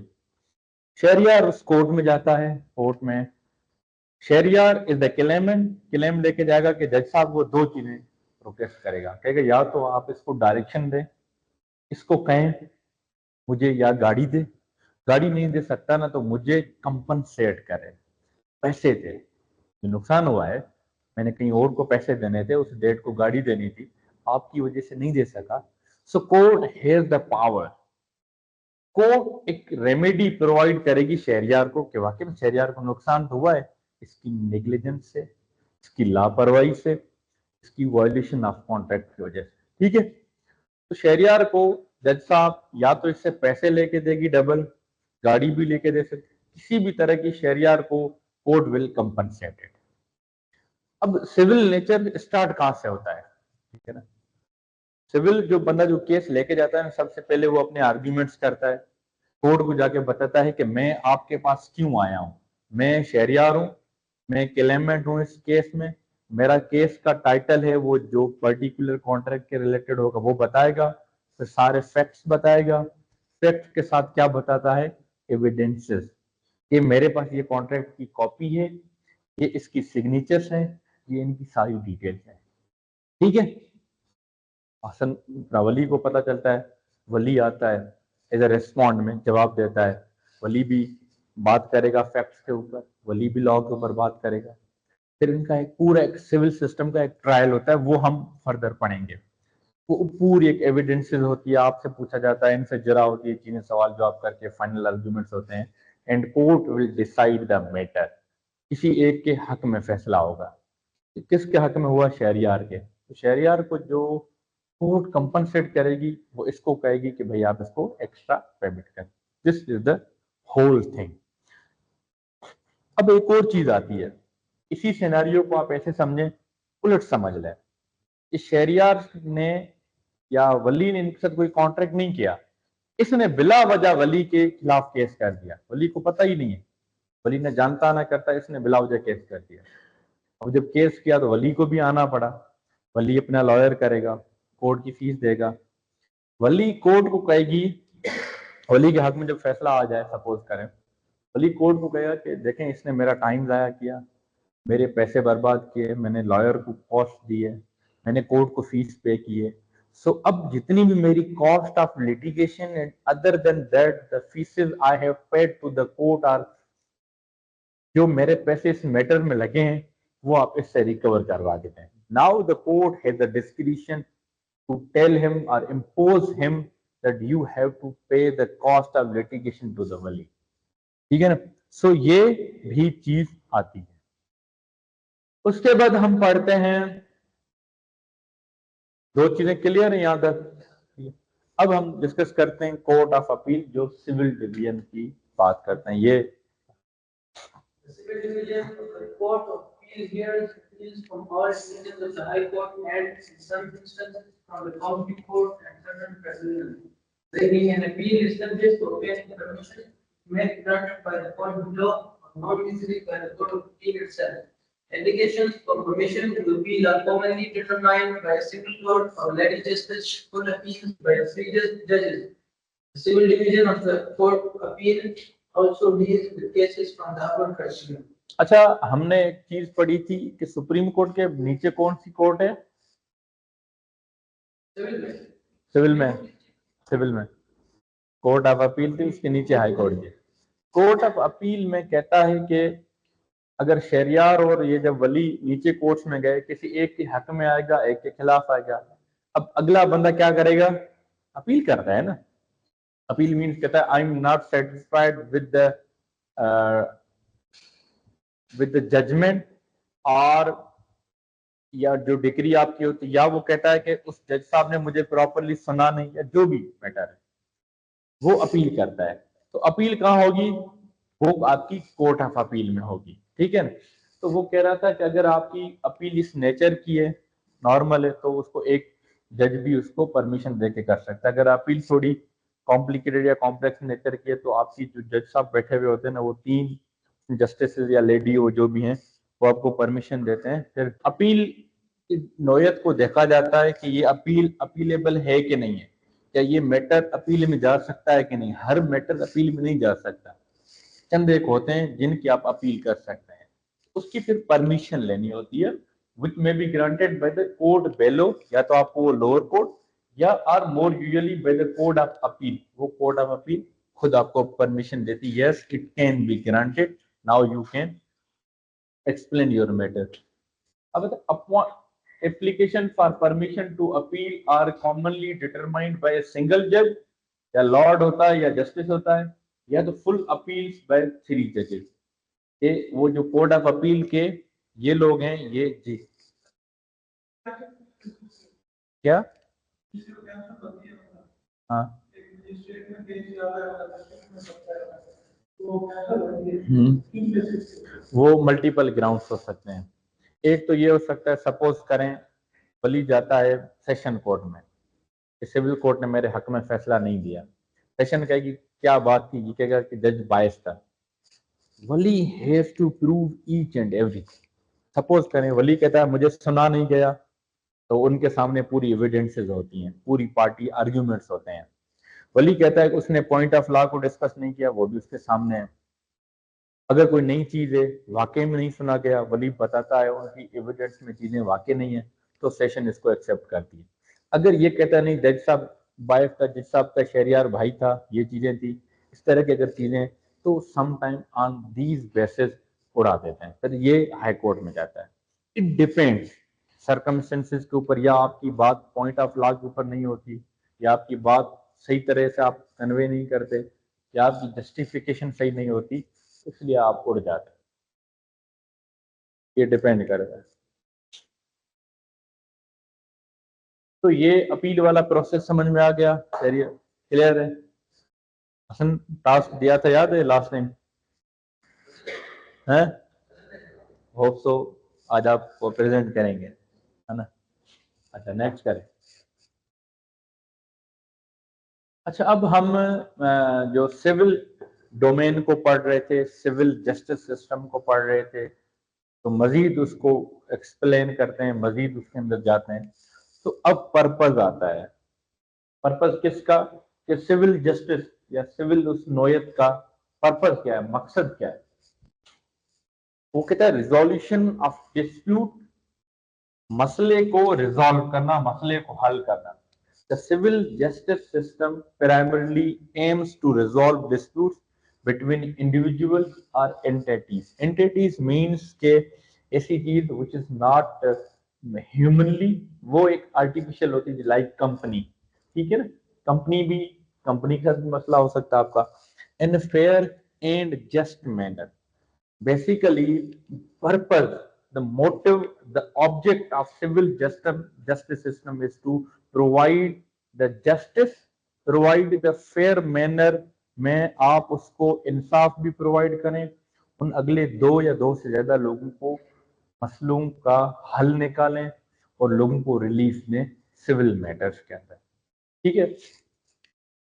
शहरियार उस कोर्ट में जाता है, कोर्ट में Shahryar is the claimant, claim लेके जाएगा कि जज साहब वो दो चीजें प्रोटेस्ट करेगा, कहेगा या तो आप इसको डायरेक्शन दें, इसको कहें मुझे या गाड़ी दे, गाड़ी नहीं दे सकता ना तो मुझे कंपनसेट करे, पैसे दे, जो नुकसान हुआ है, मैंने कहीं और को पैसे देने थे, उस डेट को गाड़ी देनी थी, आपकी वजह से नहीं दे सका। So court has the power, court एक रेमेडी प्रोवाइड करेगी शहरियार को कि वाकई में शहरियार को नुकसान तो हुआ है इसकी नेग्लिजेंस से, इसकी लापरवाही से, इसकी वायलेशन ऑफ कॉन्ट्रैक्ट की वजह से। ठीक है, तो शहरियार को जज साहब या तो इससे पैसे लेके देगी डबल, गाड़ी भी लेके दे सकती, किसी भी तरह की शहरियार को कोर्ट विल कंपनसेटेड। अब सिविल नेचर स्टार्ट कहां से होता है? ठीक है ना, सिविल जो बंदा जो केस लेके जाता है ना, सबसे पहले वो अपने आर्ग्यूमेंट्स करता है, कोर्ट को जाके बताता है कि मैं आपके पास क्यों आया हूं, मैं शहरियार हूं, मैं क्लेमेंट हूं इस केस में, मेरा केस का टाइटल है वो जो पर्टिकुलर कॉन्ट्रैक्ट के रिलेटेड होगा वो बताएगा, फिर सारे फैक्ट्स बताएगा। फैक्ट के साथ क्या बताता है, एविडेंसेस, ये मेरे पास ये कॉन्ट्रैक्ट की कॉपी है, ये इसकी सिग्नेचर्स हैं, ये इनकी सारी डिटेल्स हैं। ठीक है, हसन वली को पता चलता है, वली आता है एज ए रेस्पॉन्ड में जवाब देता है, वली भी बात करेगा फैक्ट्स के ऊपर, वली भी लॉ के ऊपर बात करेगा। फिर इनका एक पूरा एक सिविल सिस्टम का एक ट्रायल होता है, वो हम फर्दर पढ़ेंगे। वो पूरी एक एविडेंसेस होती है, आपसे पूछा जाता है, इनसे जरा होती है चीजें, सवाल जवाब करके फाइनल आर्गुमेंट्स होते हैं, and court will decide the matter. किसी एक के हक में फैसला होगा। किसके हक में हुआ, शहरियार के। तो शहरियार को जो कोर्ट कंपनसेट करेगी वो इसको कहेगी कि भाई आप इसको एक्स्ट्रा पेमेंट करें। This is the whole thing. अब एक और चीज आती है, इसी सिनेरियो को आप ऐसे समझें, उलट समझ लें। इस शहरियार ने या वली ने इनके साथ कोई कॉन्ट्रैक्ट नहीं किया, इसने बिला वजह वली के खिलाफ केस कर दिया, वली को पता ही नहीं है, वली ने जानता ना करता, इसने बिला वजह केस कर दिया। अब जब केस किया तो वली को भी आना पड़ा, वली अपना लॉयर करेगा, कोर्ट की फीस देगा, वली कोर्ट को कहेगी, वली के हक में जब फैसला आ जाए, सपोज करें, वली कोर्ट को कहेगा कि देखें इसने मेरा टाइम जाया किया, मेरे पैसे बर्बाद किए, मैंने लॉयर को कॉस्ट दी है, मैंने कोर्ट को फीस पे की है, सो अब जितनी भी मेरी cost of litigation and other than that the fees I have paid to the court are, जो मेरे पैसे इस मैटर में लगे हैं वो आप इससे रिकवर करवा देते हैं। Now the court has the discretion to tell him और impose him that you have to pay the cost of litigation to the Wali. ठीक है ना, सो ये भी चीज आती है। उसके बाद हम पढ़ते हैं, दो चीजें क्लियर है यहां तक। अब हम डिस्कस करते हैं कोर्ट ऑफ अपील, जो सिविल डिवीजन की बात करते हैं। ये The civil division of the Court of Appeal hears appeals from all divisions of the High Court and, in some instances, from the County Court and certain tribunals. Making an appeal is subject to obtain permission made granted by the court below or not easily by the Court of Appeal itself. Indications for permission to appeal are commonly determined by a single court or legislature full appeals by the three judges. The civil division of the Court of Appeal also deals with cases from the upper tribunal. अच्छा, हमने एक चीज पढ़ी थी कि supreme court के नीचे कौन सी कोर्ट है, सिविल में कोर्ट ऑफ अपील थी, उसके नीचे हाई कोर्ट थी। कोर्ट ऑफ अपील में कहता है कि अगर शहरियार और ये जब वली नीचे कोर्ट्स में गए, किसी एक के हक में आएगा, एक के खिलाफ आएगा, अब अगला बंदा क्या करेगा, अपील करता है ना। अपील मीन्स कहता है I am not satisfied with the judgement, और या जो डिग्री आपकी होती है, या वो कहता है कि उस जज साहब ने मुझे प्रॉपरली सुना नहीं, या जो भी मैटर है वो अपील करता है। तो अपील कहाँ होगी, वो आपकी कोर्ट ऑफ अपील में होगी। ठीक है ना, तो वो कह रहा था कि अगर आपकी अपील इस नेचर की है, नॉर्मल है, तो उसको एक जज भी उसको परमिशन दे के कर सकता है। अगर अपील थोड़ी कॉम्प्लिकेटेड या कॉम्प्लेक्स नेचर की है, तो आपकी जो जज साहब बैठे हुए होते हैं ना, वो 3 जस्टिस या लेडी वो जो भी हैं, वो आपको परमिशन देते हैं। फिर अपील की नौयत को देखा जाता है कि ये अपील अपीलेबल है कि नहीं है, क्या ये मैटर अपील में जा सकता है कि नहीं। हर मैटर अपील में नहीं जा सकता, चंद एक होते हैं जिनकी आप अपील कर सकते हैं, उसकी फिर परमिशन लेनी होती है, which may be granted by the court below, या तो आपको वो लोअर कोर्ट, या or more usually by the court of appeal, वो कोर्ट ऑफ अपील खुद आपको परमिशन देती है, yes it can be granted, now you can explain your matter. अब application for permission to appeal are commonly determined by a single judge, या Lord होता है या जस्टिस होता है, या तो फुल अपील्स बाय 3 जजेस। ये वो जो कोर्ट ऑफ अपील के ये लोग हैं, ये जी क्या, हाँ वो मल्टीपल ग्राउंड्स हो सकते हैं। एक तो ये हो सकता है, सपोज करें वली जाता है सेशन कोर्ट में, सिविल कोर्ट ने मेरे हक में फैसला नहीं दिया, सेशन कहेगी क्या बात थी, ये कहेगा कि जज बायस था, Wali has to prove each and everything, suppose करें वली कहता है मुझे सुना नहीं गया, तो उनके सामने पूरी एविडेंसेस होती हैं, पूरी पार्टी आर्ग्यूमेंट्स होते हैं। वली कहता है कि उसने पॉइंट ऑफ लॉ को डिस्कस नहीं किया, वो भी उसके सामने है। अगर कोई नई चीज है, वाकई में नहीं सुना गया, वली बताता है उनकी एविडेंस में चीजें वाकई नहीं है, तो सेशन इसको एक्सेप्ट करती है। अगर ये कहता नहीं जज साहब बाइफ था, जज साहब का शहरियार भाई था, ये चीजें थी, इस तरह की अगर चीजें, तो समटाइम ऑन दीज बेसिस उड़ा देते हैं, फिर ये हाई कोर्ट में जाता है। इट डिपेंड्स सर्कमस्टेंसेस के ऊपर, या आपकी बात पॉइंट ऑफ लॉ के ऊपर नहीं होती, या आपकी बात सही तरह से आप कन्वे नहीं करते, या आपकी जस्टिफिकेशन सही नहीं होती, इसलिए आप उड़ जाते हैं। ये डिपेंड करता है। तो ये अपील वाला प्रोसेस समझ में आ गया, क्लियर है? हसन टास्क दिया था, याद है लास्ट टाइम? है, होप सो आज आप वो प्रेजेंट करेंगे, है ना? अच्छा, नेक्स्ट करें। अच्छा, अब हम जो सिविल डोमेन को पढ़ रहे थे, सिविल जस्टिस सिस्टम को पढ़ रहे थे, तो मजीद उसको एक्सप्लेन करते हैं, मजीद उसके अंदर जाते हैं। तो अब पर्पज आता है। पर्पज किसका? कि सिविल जस्टिस या सिविल उस नोयत का पर्पज क्या है, मकसद क्या है? वो कहता है रिजोल्यूशन ऑफ डिस्प्यूट, मसले को रिजॉल्व करना, मसले को हल करना। The civil justice system primarily aims to resolve disputes between individuals और एंटिटीज। एंटिटीज मींस के ऐसी चीज विच इज नॉट ह्यूमनली, वो एक आर्टिफिशियल होती है, लाइक कंपनी, ठीक है ना? कंपनी भी, कंपनी का भी मसला हो सकता है आपका। In fair and just manner, basically purpose, the motive, the object of civil justice system is to provide the justice, provide the fair manner में आप उसको इंसाफ भी प्रोवाइड करें, उन अगले दो या दो से ज्यादा लोगों को मसलों का हल निकालें, और लोगों को रिलीफ दें सिविल मैटर्स के अंदर, ठीक है?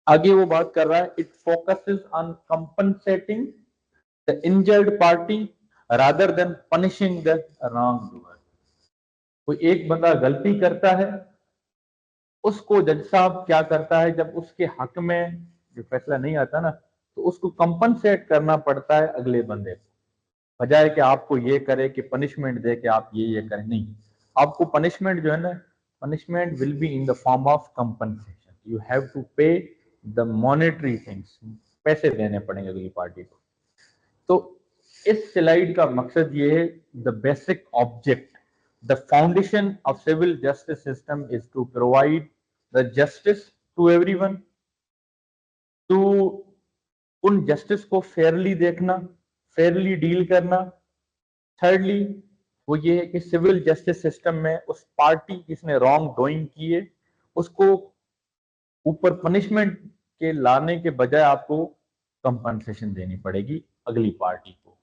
आगे वो बात कर रहा है, it focuses on compensating the injured party rather than punishing the wrongdoer। कोई एक बंदा गलती करता है, उसको जज साहब क्या करता है, जब उसके हक में जो फैसला नहीं आता ना, तो उसको कंपनसेट करना पड़ता है अगले बंदे को, बजाय कि आपको ये करे कि पनिशमेंट दे कि आप ये करें। नहीं, आपको पनिशमेंट जो है ना, punishment will be in the form of compensation. You have to pay the monetary things, पैसे देने पड़ेंगे अगली पार्टी को। तो इस स्लाइड का मकसद ये है, the basic object, the foundation of civil justice system is to provide the justice to everyone, to उन जस्टिस को फेयरली देखना, फेयरली डील करना। थर्डली वो ये है कि सिविल जस्टिस सिस्टम में उस पार्टी जिसने रॉन्ग डूइंग की है, उसको ऊपर पनिशमेंट के लाने के बजाय आपको कंपनसेशन देनी पड़ेगी अगली पार्टी को,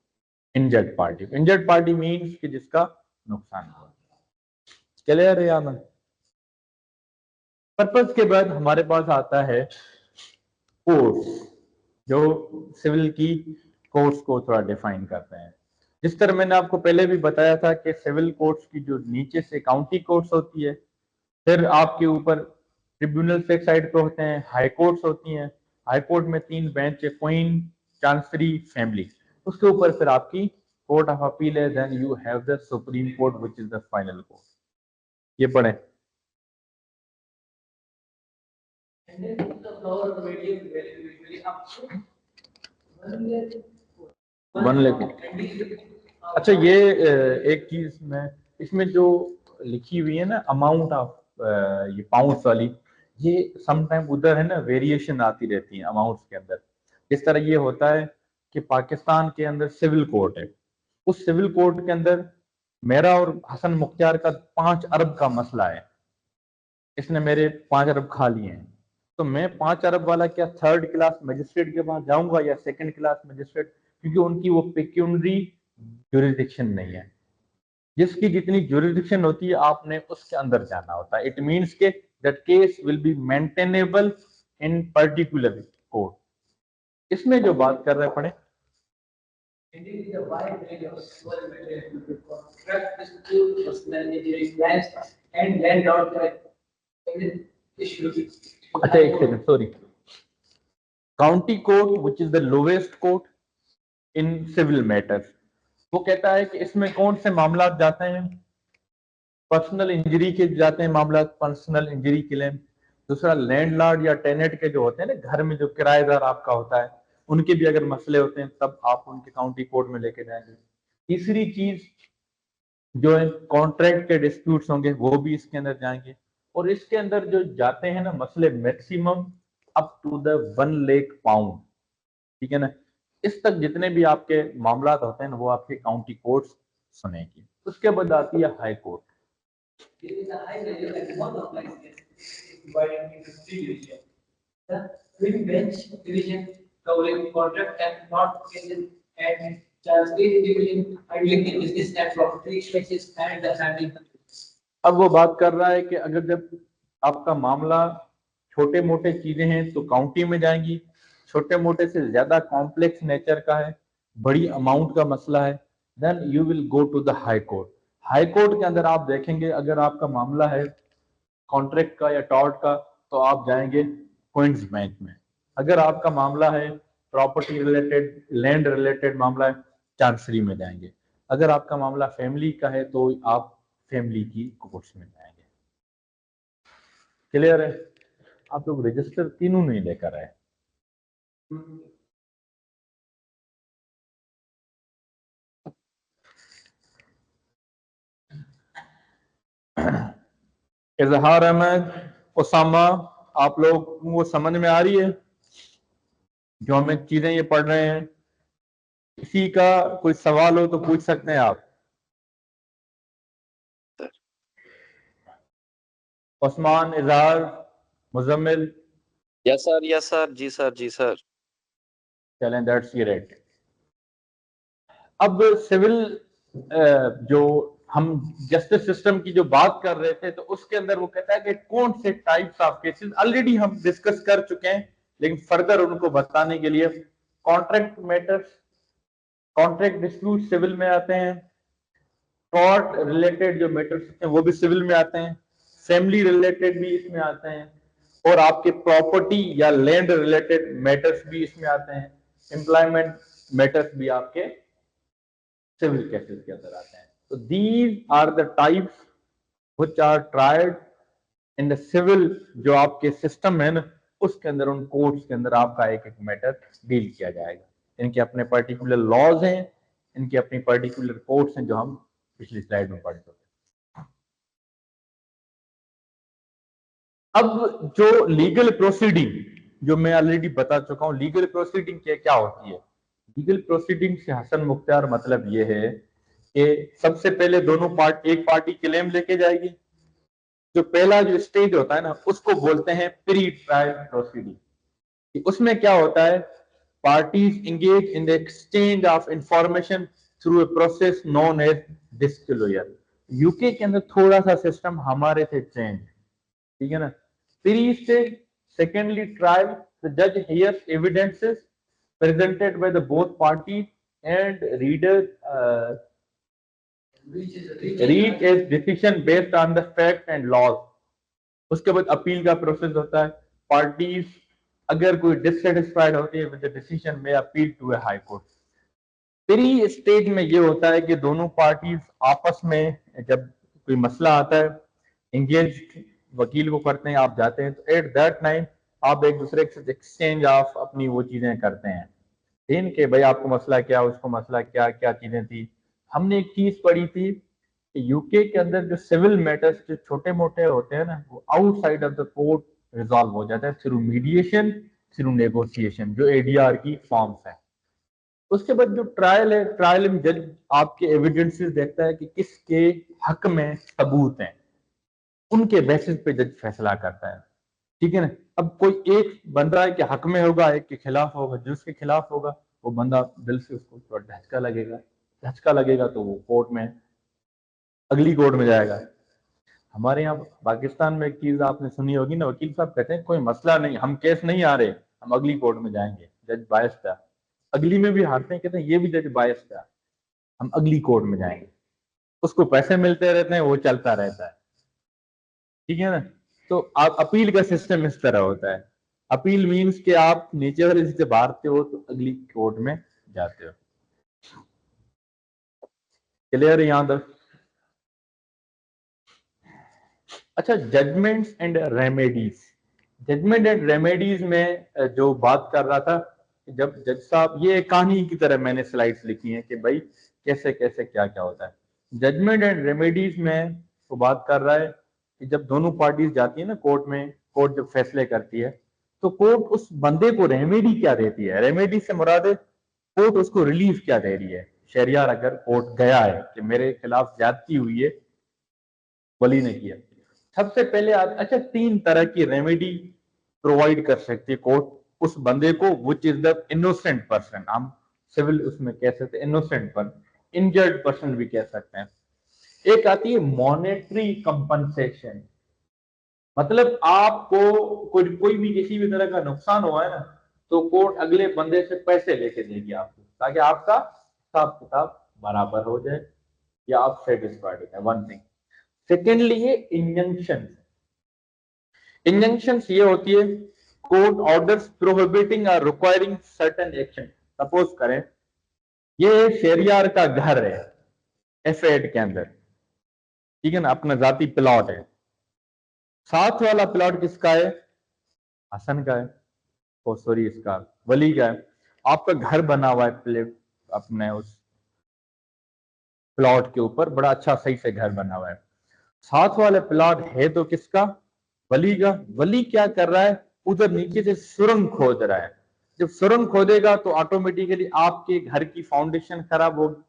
injured party. Injured party means कि जिसका नुकसान हुआ। क्लियर है? यार पर्पस के बाद हमारे पास आता है कोर्ट्स, जो सिविल की कोर्ट्स को थोड़ा डिफाइन करते हैं। जिस तरह मैंने आपको पहले भी बताया था कि सिविल कोर्ट्स की जो नीचे से काउंटी कोर्ट्स होती है, फिर आपके ऊपर ट्रिब्यूनल से साइड पे होते हैं हाई कोर्ट्स होती हैं। हाई कोर्ट में 3 बेंच है, क्वीन, चांसरी, फैमिली। उसके ऊपर फिर आपकी कोर्ट ऑफ अपील है, then you have the supreme court which is the final court. ये पढ़े। वन लेके, अच्छा ये एक चीज में इसमें जो लिखी हुई है ना, अमाउंट ऑफ ये पाउंड्स वाली, ये समटाइम उधर है ना वेरिएशन आती रहती है अमाउंट्स के अंदर। इस तरह ये होता है कि पाकिस्तान के अंदर सिविल कोर्ट है, उस सिविल कोर्ट के अंदर मेरा और हसन मुख्तार का 5 अरब का मसला है, इसने मेरे 5 अरब खा लिए हैं, तो मैं 5 अरब वाला क्या थर्ड क्लास मजिस्ट्रेट के पास जाऊंगा या सेकंड क्लास मजिस्ट्रेट? क्योंकि उनकी वो पेक्यूनरी ज्यूरिसडिक्शन नहीं है। जिसकी जितनी ज्यूरिसडिक्शन होती है आपने उसके अंदर जाना होता है। इट मींस के that case will be maintainable in particular court. इसमें जो बात कर रहे हैं पढ़े, And it is a wide range of civil matters to contract dispute, personal injury claims, and landlord issues. अच्छा एक second sorry county court which is the lowest court in civil matters वो कहता है कि इसमें कौन से मामला जाते हैं पर्सनल इंजरी के जाते हैं मामला पर्सनल इंजरी क्लेम दूसरा लैंडलॉर्ड या टेनेंट के जो होते हैं ना घर में जो किराएदार आपका होता है उनके भी अगर मसले होते हैं तब आप उनके काउंटी कोर्ट में लेके जाएंगे तीसरी चीज जो है कॉन्ट्रैक्ट के डिस्प्यूट्स होंगे वो भी इसके अंदर जाएंगे और इसके अंदर जो जाते हैं ना मसले maximum up to the 1 lakh pound ठीक है ना इस तक जितने भी आपके मामला होते हैं ना वो आपके काउंटी कोर्ट सुनेगी उसके बाद आती है high court It is a high value and one of like this divided into three divisions. The twin bench division covering contract and not cases and the state division handling the business and property expenses and the family. अब वो बात कर रहा है कि अगर जब आपका मामला छोटे मोटे चीजें हैं तो काउंटी में जाएंगी छोटे मोटे से ज्यादा कॉम्प्लेक्स नेचर का है बड़ी अमाउंट का मसला है then you will go to the high court high court के अंदर आप देखेंगे अगर आपका मामला है कॉन्ट्रैक्ट का या टॉर्ट का तो आप जाएंगे क्वींस बैंक में अगर आपका मामला है प्रॉपर्टी रिलेटेड लैंड रिलेटेड मामला है चांसरी में जाएंगे अगर आपका मामला फैमिली का है तो आप फैमिली की कोर्ट्स में जाएंगे क्लियर है आप लोग रजिस्टर तीनों नहीं लेकर आए इजहार अहमद उसामा आप लोग वो समझ में आ रही है जो हमें चीजें ये पढ़ रहे हैं किसी का कोई सवाल हो तो पूछ सकते हैं आप उस्मान इजहार मुजम्मिल यस सर जी सर चलें दैट्स ग्रेट अब सिविल जो हम जस्टिस सिस्टम की जो बात कर रहे थे तो उसके अंदर वो कहता है कि कौन से टाइप्स ऑफ केसेस ऑलरेडी हम डिस्कस कर चुके हैं लेकिन फर्दर उनको बताने के लिए contract matters contract dispute civil में आते हैं टॉर्ट रिलेटेड जो मैटर्स हैं वो भी सिविल में आते हैं फैमिली रिलेटेड भी इसमें आते हैं और आपके प्रॉपर्टी या लैंड रिलेटेड मैटर्स भी इसमें आते हैं एम्प्लॉयमेंट मैटर्स भी आपके सिविल केसेस के अंदर आते हैं तो these are the types which are tried in the civil जो आपके सिस्टम है ना उसके अंदर उन कोर्ट्स के अंदर आपका एक एक मैटर डील किया जाएगा इनके अपने पर्टिकुलर लॉज हैं इनके अपनी पर्टिकुलर कोर्ट्स हैं जो हम पिछली स्लाइड में पढ़ चुके अब जो लीगल प्रोसीडिंग जो मैं ऑलरेडी बता चुका हूं लीगल प्रोसीडिंग क्या होती है लीगल प्रोसीडिंग से हसन मुख्तार मतलब ये है कि सबसे पहले दोनों एक पार्टी क्लेम लेके जाएगी जो पहला जो स्टेज होता है ना उसको बोलते हैं प्री ट्रायल प्रोसीडिंग उसमें क्या होता है parties engage in the exchange of information through a process known as disclosure UK के अंदर थोड़ा सा सिस्टम हमारे से चेंज ठीक है ना pre stage secondly trial the जज hears evidences presented by the both parties and readers reach a decision based on the fact and laws उसके बाद अपील का प्रोसेस होता है पार्टीज अगर कोई डिससेटिस्फाइड होती है विद द डिसीजन में appeal to a high court pre stage में ये होता है कि दोनों पार्टीज आपस में जब कोई मसला आता है एंगेज वकील को करते हैं आप जाते हैं तो एट दैट टाइम आप एक दूसरे के साथ एक्सचेंज ऑफ अपनी वो चीजें करते हैं ठीक कि भाई आपको मसला क्या उसको मसला क्या क्या चीजें थी हमने एक चीज पढ़ी थी कि यूके के अंदर जो सिविल मैटर्स जो छोटे मोटे होते हैं ना वो outside of the court resolve हो जाता है थ्रू मीडिएशन थ्रू नेगोशिएशन जो एडीआर की फॉर्म्स है उसके बाद जो ट्रायल है ट्रायल में जज आपके एविडेंसेस देखता है कि किसके हक में सबूत हैं उनके बेसिस पे जज फैसला करता है ठीक है ना अब कोई एक बंदा है कि हक में होगा एक के खिलाफ होगा जो उसके खिलाफ होगा वो बंदा दिल से उसको थोड़ा झटका लगेगा तो वो कोर्ट में अगली कोर्ट में जाएगा हमारे यहाँ पाकिस्तान में एक चीज आपने सुनी होगी ना वकील साहब कहते हैं कोई मसला नहीं हम केस नहीं आ रहे हम अगली कोर्ट में जाएंगे जज बायस था अगली में भी हारते हैं, कहते हैं ये भी जज बायस था, हम अगली कोर्ट में जाएंगे, उसको पैसे मिलते रहते हैं, वो चलता रहता है, ठीक है ना। तो आप अपील का सिस्टम इस तरह होता है। अपील मीन्स कि आप नीचे वाले से हारते हो तो अगली कोर्ट में जाते हो। क्लियर है यहां तक? अच्छा, judgements and remedies. Judgement and remedies में जो बात कर रहा था, जब जज साहब, ये कहानी की तरह मैंने स्लाइड्स लिखी हैं कि भाई कैसे कैसे क्या क्या होता है। जजमेंट एंड रेमेडीज में वो बात कर रहा है कि जब दोनों पार्टीज जाती है ना कोर्ट में, कोर्ट जब फैसले करती है तो कोर्ट उस बंदे को रेमेडी क्या देती है। रेमेडी से मुराद है कोर्ट उसको रिलीफ क्या दे रही है। शहरियार अगर कोर्ट गया है कि मेरे खिलाफ ज्यादती हुई है, वली ने किया, सबसे पहले अच्छा 3 तरह की रेमेडी प्रोवाइड कर सकती है कोर्ट उस बंदे को, विच इज द इनोसेंट पर्सन। हम सिविल उसमें कह सकते हैं इनोसेंट पर, इंजर्ड पर्सन भी कह सकते हैं। एक आती है मॉनेटरी कंपनसेशन, मतलब आपको कोई भी किसी भी तरह का नुकसान हुआ है ना, तो कोर्ट अगले बंदे से पैसे लेके देगी आपको, ताकि आपका हिसाब किताब बराबर हो जाए या आप सेटिस्फाइड हो जाए। One thing. सेकेंडली है इंजंक्शन। इंजंक्शन ये होती है कोर्ट ऑर्डर्स प्रोहिबिटिंग और रिक्वायरिंग सर्टेन एक्शन। सपोज करें ये शेरियार का घर है एफ8 के अंदर, ठीक है ना, अपना जाती प्लॉट है। साथ वाला प्लॉट किसका है? हसन का है, ओ सॉरी इसका वली का है। आपका घर बना हुआ है अपने उस प्लॉट के ऊपर, बड़ा अच्छा सही से घर बना हुआ है। साथ वाले प्लॉट है तो किसका? वली का। वली क्या कर रहा है? उधर नीचे से सुरंग खोद रहा है। जब सुरंग खोदेगा तो ऑटोमेटिकली आपके घर की फाउंडेशन खराब होगी,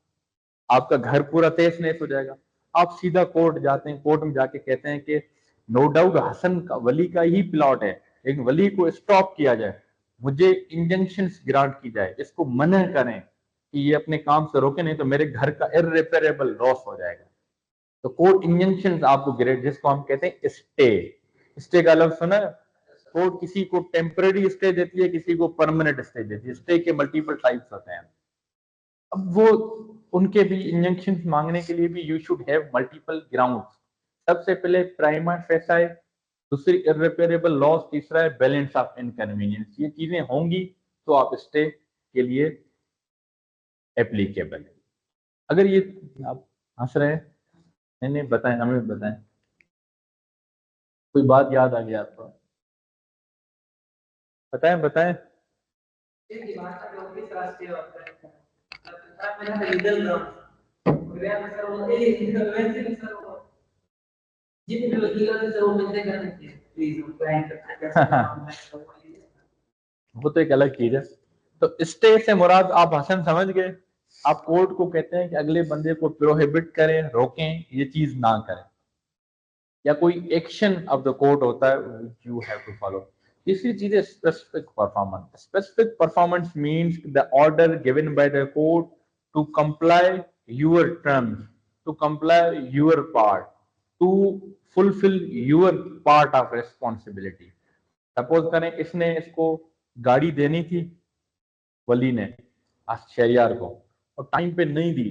आपका घर पूरा तहस नहस हो जाएगा। आप सीधा कोर्ट जाते हैं, कोर्ट में जाके कहते हैं कि नो डाउट हसन का वली का ही प्लॉट है, लेकिन वली को स्टॉप किया जाए, मुझे इंजंक्शन ग्रांट की जाए, इसको मना करें कि ये अपने काम से रोके, नहीं तो मेरे घर का इररिपेरेबल लॉस हो जाएगा। तो कोर्ट इंजंक्शन आपको ग्रेड, जिसको हम कहते हैं स्टे। स्टे का अलग सुना है? कोर्ट किसी को टेम्पररी स्टे देती है, किसी को परमानेंट स्टे देती है। स्टे के मल्टीपल टाइप्स होते हैं। अब वो उनके भी इंजंक्शन मांगने के लिए भी you should have multiple grounds. सबसे पहले प्राइमा फेसा है, दूसरी इररिपेरेबल लॉस, तीसरा है बैलेंस ऑफ इनकन्वीनियंस। ये चीजें होंगी तो आप स्टे के लिए एप्लीकेबल है। अगर ये आप हंस रहे हैं, नहीं नहीं बताएं, हमें बताएं, कोई बात याद आ गया आपको? बताएं बताएं। ये दिमाग का जो भी रास्ते होता है, मतलब मैंने लीगल ग्राउंड गया सर, वो वैसे भी सर वो जितने वकील होते सर वो मिलते करते थे, प्लीज वो क्लाइंट वो तो एक अलग चीज है। तो स्टे से मुराद आप हसन समझ गए। आप कोर्ट को कहते हैं कि अगले बंदे को प्रोहिबिट करें, रोकें, ये चीज ना करें, या कोई एक्शन ऑफ द कोर्ट होता है यू हैव टू फॉलो। तीसरी चीज है specific performance. Specific performance means the order given by the court to comply your terms, to comply your part, to fulfil your part of responsibility. Suppose करें इसने इसको गाड़ी देनी थी वली ने शहरियार को, और टाइम पे नहीं दी,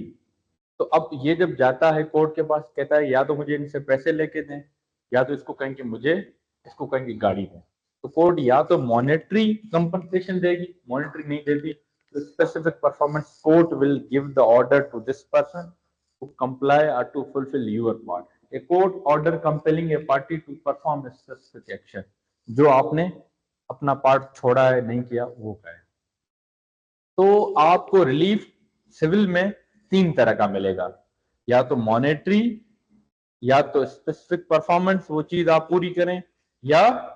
तो अब ये जब जाता है कोर्ट के पास, कहता है या तो मुझे इनसे पैसे लेके दें, या तो इसको कहेंगे मुझे, इसको कहेंगे गाड़ी दें। तो कोर्ट या तो मॉनेटरी कंपनसेशन देगी, मॉनेटरी नहीं देती तो specific performance, court will give the order to this person to comply और to fulfil your part. A court order compelling a party to perform a specific action, जो आपने अपना पार्ट छोड़ा है, नहीं किया, वो कहे। तो आपको रिलीफ सिविल में 3 तरह का मिलेगा, या तो मॉनेटरी, या तो स्पेसिफिक परफॉर्मेंस, वो चीज आप पूरी करें, या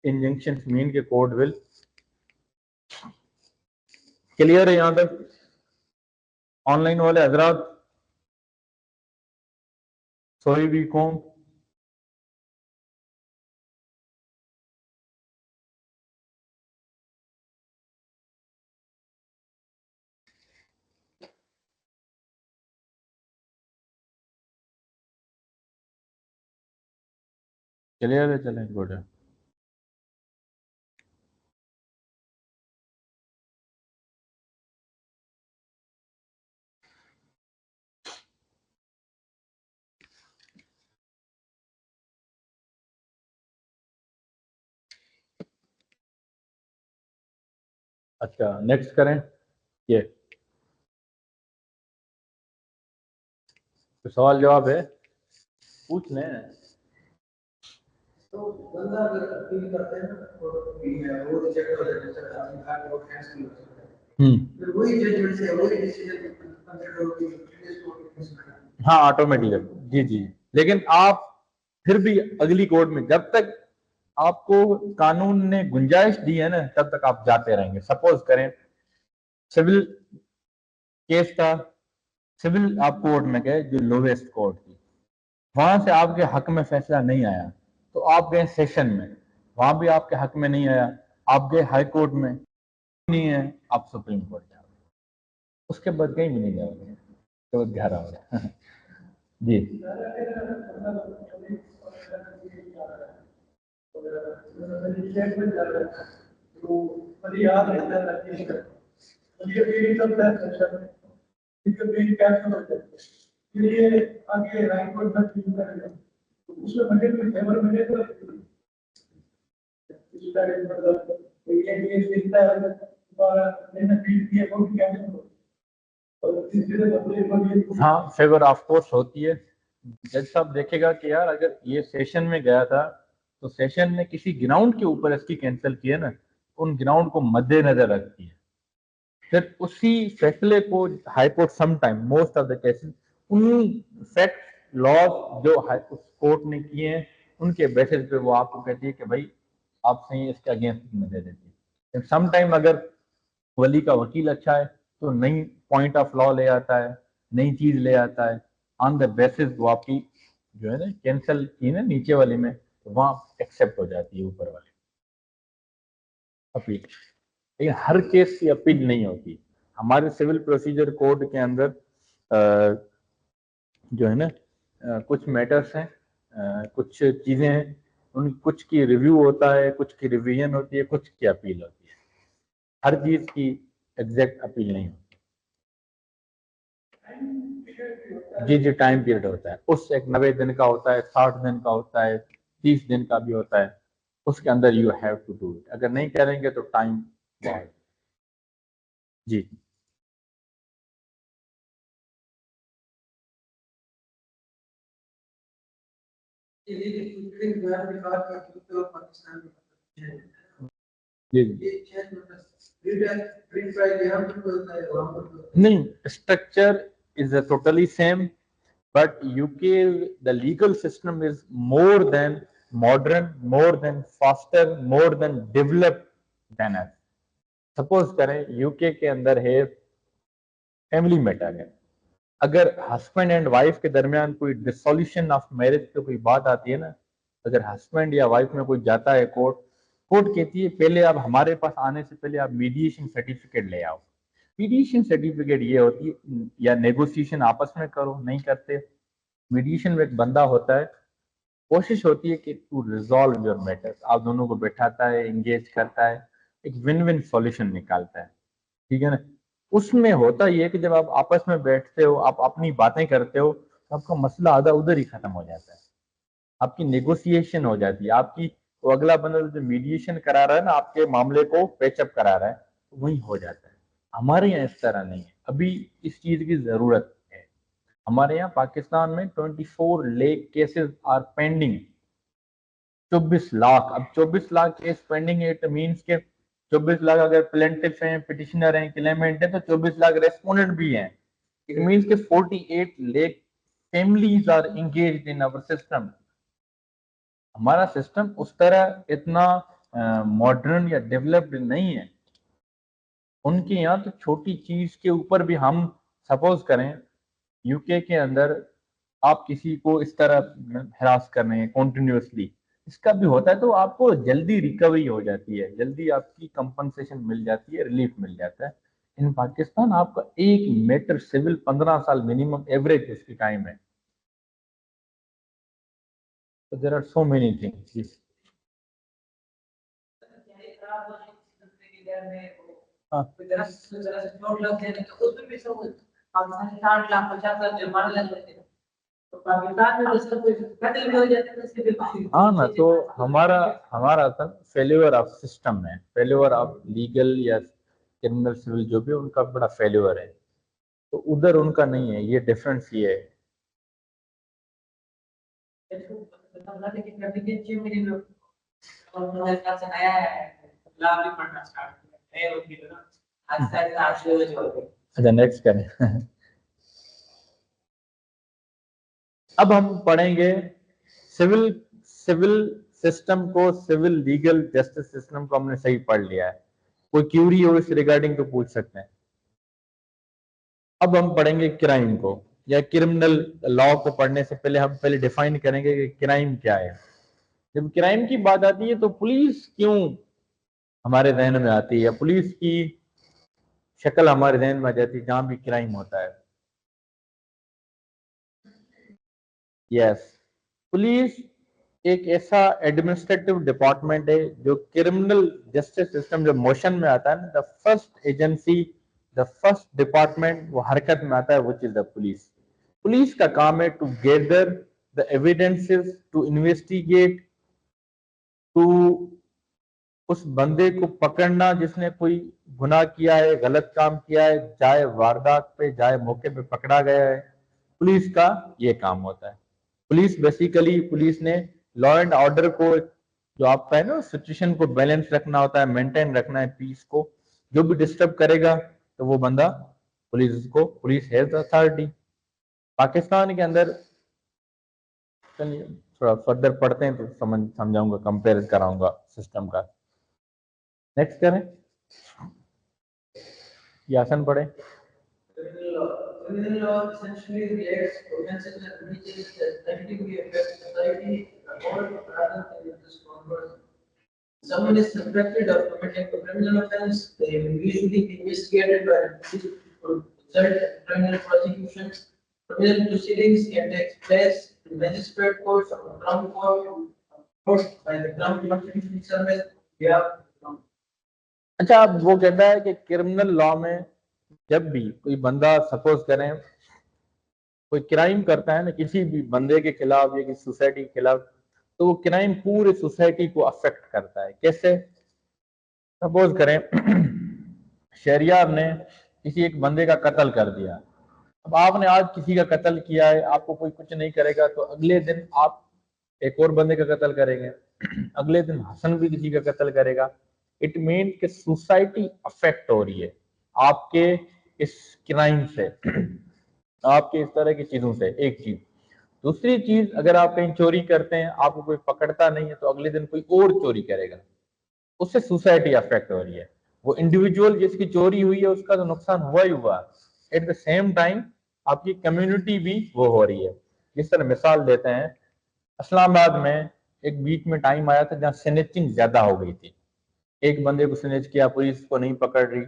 इंजंक्शन मीन के कोर्ट विल। क्लियर है यहां तक? ऑनलाइन वाले हजरात सोई भी कौन? क्लियर है? चलें, गुड है। अच्छा नेक्स्ट करें, ये तो सवाल जवाब है, पूछ लें। तो बंदा अगर अपील करते हैं ना कोर्ट में, वो रिजेक्ट हो जाता है, सर आपने कहा कि वो कैंसिल हो सकता है, फिर वही जजमेंट से वही डिसीजन कंसिडर होगी प्रीवियस कोर्ट में। हाँ ऑटोमेटिकली, जी जी। लेकिन आप फिर भी अगली कोर्ट में, जब तक आपको कानून ने गुंजाइश दी है ना, तब तक आप जाते रहेंगे। सपोज करें सिविल केस था, सिविल आप कोर्ट में गए जो लोवेस्ट कोर्ट थी, वहां से आपके हक में फैसला नहीं आया तो आप गए सेशन में, वहां भी आपके हक में नहीं आया, आप गए हाई कोर्ट में, नहीं है, आप सुप्रीम कोर्ट जाओगे, उसके बाद कहीं भी नहीं जाओगे, उसके बाद घर आओगे। जी आगे राइट उसमें बजट में फेवर मिले तो हाँ फेवर ऑफ कोर्स होती है। जज साहब देखेगा कि यार अगर ये सेशन में गया था तो सेशन ने किसी ग्राउंड के ऊपर इसकी कैंसिल की है ना, उन ग्राउंड को मद्देनजर रखती है, फिर उसी फैसले को high court sometime most of the cases उन फैक्ट लॉज जो उस कोर्ट ने किए हैं उनके बेसिस पे वो आपको कहती है कि भाई आप सही इसके अगेंस्ट में दे देती है। समटाइम अगर वली का वकील अच्छा है तो नई पॉइंट ऑफ लॉ ले आता है, नई चीज ले आता है, ऑन द बेसिस वो आपकी जो है ना कैंसिल की ना नीचे वाले में, तो वहां एक्सेप्ट हो जाती है ऊपर वाले अपील। लेकिन हर केस की अपील नहीं होती। हमारे सिविल प्रोसीजर कोड के अंदर जो है ना कुछ मैटर्स हैं, कुछ चीजें हैं, उन कुछ की रिव्यू होता है, कुछ की रिवीजन होती है, कुछ की अपील होती है, हर चीज की एग्जैक्ट अपील नहीं होती। जी जी टाइम पीरियड होता है, उस एक 90 दिन का होता है, 60 दिन का होता है, 30 दिन का भी होता है, उसके अंदर you have to do it. अगर नहीं करेंगे तो टाइम बहुत। जी जी नहीं, structure is totally same, but UK the legal system is more than modern, more than faster, more than developed than us। Suppose करें यूके के अंदर है फैमिली मैटर है, अगर हस्बैंड एंड वाइफ के दरमियान कोई डिसोल्यूशन ऑफ मैरिज पे कोई बात आती है ना, अगर हस्बैंड या वाइफ में कोई जाता है कोर्ट, कोर्ट कहती है पहले आप हमारे पास आने से पहले आप मीडिएशन सर्टिफिकेट ले आओ। मीडिएशन सर्टिफिकेट ये होती है, या नेगोशिएशन आपस में करो, नहीं करते, मीडिएशन में एक बंदा होता है, कोशिश होती है कि टू रिजॉल्व योर मैटर, आप दोनों को बैठाता है, एंगेज करता है, एक विन विन सॉल्यूशन निकालता है, ठीक है ना। उसमें होता ये है कि जब आप आपस में बैठते हो, आप अपनी बातें करते हो, तो आपका मसला आधा उधर ही खत्म हो जाता है, आपकी नेगोशिएशन हो जाती है, आपकी वो अगला बंदा जो मीडिएशन करा रहा है ना, आपके मामले को पेचअप करा रहा है, तो वही हो जाता है। हमारे यहाँ इस तरह नहीं है, अभी इस चीज की जरूरत है। हमारे यहाँ पाकिस्तान में 24 lakh cases are pending, 24 lakh. अब 24 लाख केस पेंडिंग है, इट मीन्स के 24 लाख अगर प्लेंटिफ हैं, पिटिशनर हैं, क्लेमेंट हैं, तो 24 लाख रेस्पोंडेंट भी हैं। इट मीन्स के 48 lakh families are engaged in our system. हमारा सिस्टम उस तरह इतना मॉडर्न या डेवलप्ड नहीं है। उनके यहाँ तो छोटी चीज के ऊपर भी, हम सपोज करें यूके के अंदर आप किसी को इस तरह हरास कर रहे हैं कॉन्टिन्यूसली, इसका भी होता है, तो आपको जल्दी रिकवरी हो जाती है, जल्दी आपकी कंपनसेशन मिल जाती है, रिलीफ मिल जाता है। इन पाकिस्तान आपका एक मैटर सिविल 15 साल मिनिमम एवरेज उसकी टाइम है। तो there are so many things. हाँ हाँ ना, तो हमारा हमारा था फेल्योर ऑफ सिस्टम है, फेल्योर ऑफ लीगल या क्रिमिनल सिविल जो भी उनका बड़ा फेल्यूर है, तो उधर उनका नहीं है, ये डिफरेंस ये है। अच्छा नेक्स्ट करें। अब हम पढ़ेंगे सिविल सिविल सिस्टम को, सिविल लीगल जस्टिस सिस्टम को हमने सही पढ़ लिया है, कोई क्यूरी हो इस रिगार्डिंग तो पूछ सकते हैं। अब हम पढ़ेंगे क्राइम को, या क्रिमिनल लॉ को पढ़ने से पहले हम पहले डिफाइन करेंगे कि क्राइम क्या है। जब क्राइम की बात आती है तो पुलिस क्यों हमारे जहन में आती है, पुलिस की शक्ल हमारे जहन में आ जाती है जहां भी क्राइम होता है। यस, पुलिस एक ऐसा एडमिनिस्ट्रेटिव डिपार्टमेंट है जो क्रिमिनल जस्टिस सिस्टम जब मोशन में आता है, the first agency, the first department वो हरकत में आता है, which is the police. Police का काम है to gather the evidences, to investigate, to उस बंदे को पकड़ना जिसने कोई गुनाह किया है, गलत काम किया है, चाहे वारदात पे चाहे मौके पे पकड़ा गया है, पुलिस का ये काम होता है। पुलिस बेसिकली, पुलिस ने लॉ एंड ऑर्डर को, जो आपका है ना सिचुएशन को बैलेंस रखना होता है, मेंटेन रखना है पीस को, जो भी डिस्टर्ब करेगा तो वो बंदा पुलिस हैज अथॉरिटी। पाकिस्तान के अंदर, चलिए थोड़ा फर्दर पढ़ते हैं तो समझाऊंगा, कंपेयर कराऊंगा सिस्टम का। नेक्स्ट करें या आसन पढ़े। Criminal law essentially relates to offenses and breaches that negatively affect society or rather than just one person. Someone is suspected of committing a criminal offense, they will usually be investigated by the police for result in criminal prosecution. Criminal proceedings can take place in magistrate courts or crown court by the Crown Prosecution Service. अच्छा, अब वो कहता है कि criminal law में जब भी कोई बंदा, सपोज करें कोई क्राइम करता है ना किसी भी बंदे के खिलाफ या किसी सोसाइटी के खिलाफ, तो वो क्राइम पूरे सोसाइटी को अफेक्ट करता है। कैसे? सपोज करें शहरियार ने किसी एक बंदे का कत्ल कर दिया। अब आपने आज किसी का कत्ल किया है, आपको कोई कुछ नहीं करेगा, तो अगले दिन आप एक और बंदे का कत्ल करेंगे, अगले दिन हसन भी किसी का कत्ल करेगा। इट मीन कि सोसाइटी अफेक्ट हो रही है आपके इस क्राइम से, आपके इस तरह की चीजों से। एक चीज। दूसरी चीज, अगर आप कहीं चोरी करते हैं, आपको कोई पकड़ता नहीं है, तो अगले दिन कोई और चोरी करेगा, उससे सोसाइटी अफेक्ट हो रही है। वो इंडिविजुअल जिसकी चोरी हुई है उसका तो नुकसान हुआ ही हुआ, एट द सेम टाइम आपकी कम्युनिटी भी वो हो रही है। जिस तरह मिसाल देते हैं, इस्लामाबाद में एक बीच में टाइम आया था जहाँ स्नेचिंग ज्यादा हो गई थी। एक बंदे को स्नेच किया, पुलिस को नहीं पकड़ रही,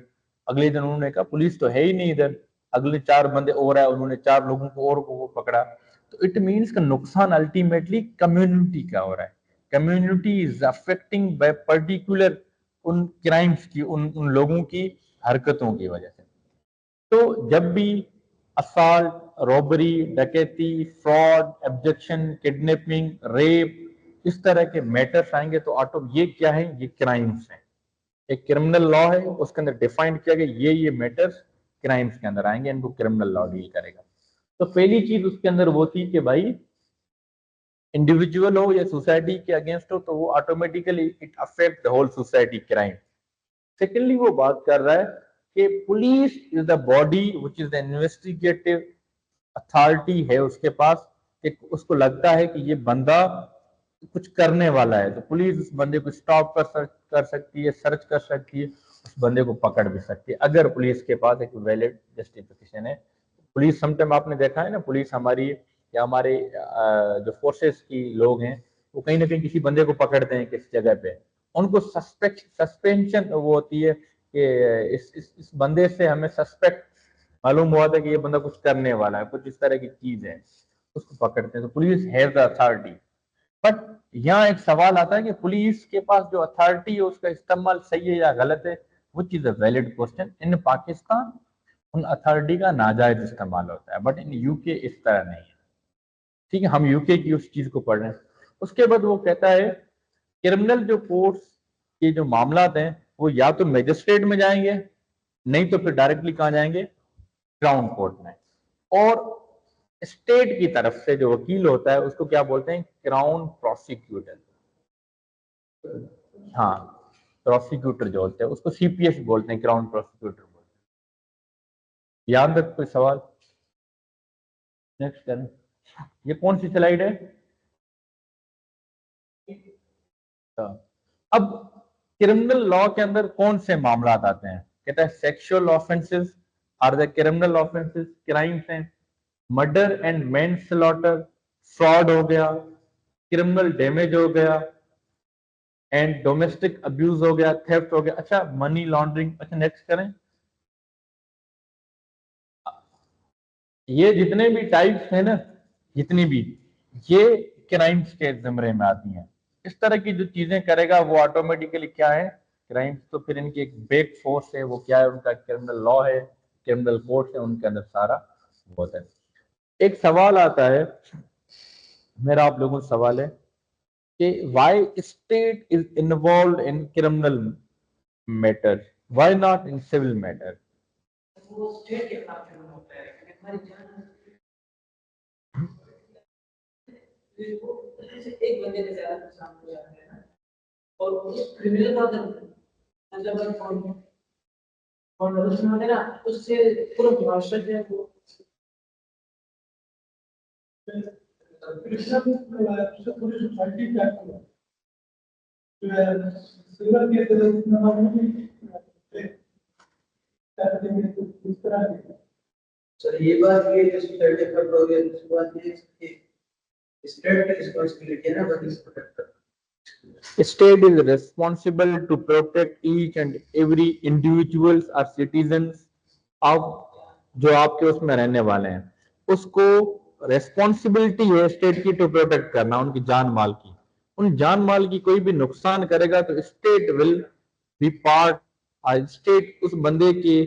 अगले दिन उन्होंने कहा पुलिस तो है ही नहीं इधर, अगले 4 बंदे और आए, उन्होंने 4 लोगों को और को पकड़ा। तो इट मीन्स का नुकसान अल्टीमेटली कम्युनिटी का हो रहा है। Community is affecting by particular उन क्राइम्स की, उन लोगों की हरकतों की वजह से। तो जब भी असॉल्ट, रॉबरी, डकैती, फ्रॉड, एब्जेक्शन, किडनैपिंग, रेप, इस तरह के मैटर्स आएंगे तो ऑटो ये क्या है, ये क्राइम्स हैं। एक क्रिमिनल लॉ है, उसके अंदर डिफाइन किया गया ये मैटर्स क्राइम्स के अंदर आएंगे, इनको क्रिमिनल लॉ डील करेगा। तो पहली चीज उसके अंदर वो थी कि भाई इंडिविजुअल हो या सोसाइटी के अगेंस्ट हो तो वो automatically it affect the whole society crime. Secondly वो बात कर रहा है कि police is the body which is the investigative authority है उसके पास, कि उसको लगता है कि ये बंदा कुछ करने वाला है, तो पुलिस उस बंदे को स्टॉप कर सकती है, सर्च कर सकती है, उस बंदे को पकड़ भी सकती है, अगर पुलिस के पास एक वैलिड जस्टिफिकेशन है। पुलिस समटाइम आपने देखा है ना, पुलिस हमारी या हमारे जो फोर्सेस की लोग हैं, वो कहीं ना कहीं किसी बंदे को पकड़ते हैं किसी जगह पे, उनको सस्पेंशन वो होती है कि इस बंदे से हमें सस्पेक्ट मालूम हुआ था कि ये बंदा कुछ करने वाला है, कुछ इस तरह की चीज है, उसको पकड़ते हैं। तो police has the authority. But यहाँ एक सवाल आता है कि पुलिस के पास जो अथॉरिटी है उसका इस्तेमाल सही है या गलत है, which is a valid question. In Pakistan उन अथॉरिटी का नाजायज इस्तेमाल होता है, बट इन यूके इस तरह नहीं है। ठीक है, हम यूके की उस चीज को पढ़ रहे हैं। उसके बाद वो कहता है क्रिमिनल जो कोर्ट्स के जो मामला हैं वो या तो मजिस्ट्रेट में जाएंगे नहीं तो फिर डायरेक्टली कहाँ जाएंगे, क्राउन कोर्ट में। और स्टेट की तरफ से जो वकील होता है उसको क्या बोलते हैं, क्राउन प्रोसिक्यूटर। हाँ, प्रोसिक्यूटर जो होते हैं उसको सीपीएस बोलते हैं, क्राउन प्रोसिक्यूटर बोलते हैं। याद रख, कोई सवाल? नेक्स्ट करें। ये कौन सी स्लाइड है? अब क्रिमिनल लॉ के अंदर कौन से मामला आते हैं? कहता है sexual offences are the criminal offences, crimes हैं। मर्डर एंड मैनस्लॉटर, फ्रॉड हो गया, क्रिमिनल डैमेज हो गया, एंड डोमेस्टिक अब्यूज हो गया, थेफ्ट हो गया। अच्छा, मनी लॉन्ड्रिंग। अच्छा, नेक्स्ट करें। ये जितने भी टाइप्स हैं ना, जितनी भी, ये क्राइम्स के ज़मरे में आती हैं। इस तरह की जो चीजें करेगा वो ऑटोमेटिकली क्या है, क्राइम्स। तो फिर इनकी एक बेक फोर्स है, वो क्या है, उनका क्रिमिनल लॉ है, क्रिमिनल कोर्ट है, उनके अंदर सारा होता है। एक सवाल आता है मेरा आप लोगों से, सवाल है कि why state is involve in criminal matter, why not in civil matter? वो स्टेट के खिलाफ शुरू होता है, हमारी जान एक बंदे के ज्यादा नुकसान हो जाता है ना, और उस क्रिमिनल का मतलब और होते ना, उससे पूरा मुआशरा जो है वो पूरी सोसाइटी क्या सिल्वर के सर, ये बात ये जो सोसाइटी का प्रॉब्लम है, उसके बाद ये स्टेट की रिस्पांसिबिलिटी है ना, but protector. State is responsible to protect each and every individuals or citizens of जो आपके उसमें रहने वाले हैं, उसको रेस्पॉन्सिबिलिटी है स्टेट की टू प्रोटेक्ट करना उनकी जान माल की। उन जान माल की कोई भी नुकसान करेगा तो state will be part, state उस बंदे के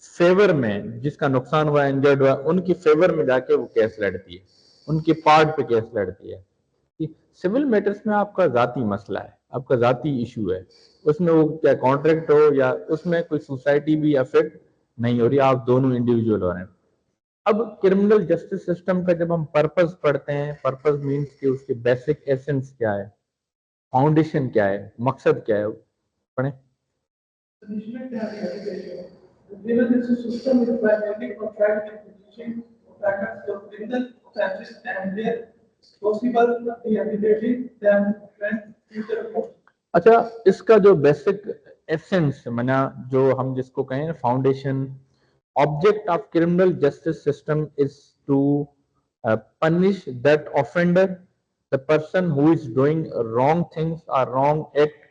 फेवर में, जिसका नुकसान हुआ, इंजर्ड हुआ, उनकी फेवर में जाके वो केस लड़ती है, उनके पार्ट पे केस लड़ती है। सिविल मैटर्स में आपका जाती मसला है, आपका जाती इशू है, उसमें वो क्या कॉन्ट्रैक्ट हो या उसमें कोई सोसाइटी भी अफेक्ट नहीं हो रही, आप दोनों इंडिविजुअल हो रहे हैं। अब क्रिमिनल जस्टिस सिस्टम का जब हम पर्पस पढ़ते हैं, पर्पस मीन्स कि उसके बेसिक एसेंस क्या है, फाउंडेशन क्या है, मकसद क्या है, पढ़े। अच्छा, इसका जो बेसिक एसेंस माना, जो हम जिसको कहें foundation, object of criminal justice system is to punish that offender, the person who is doing wrong things और रॉन्ग एक्ट,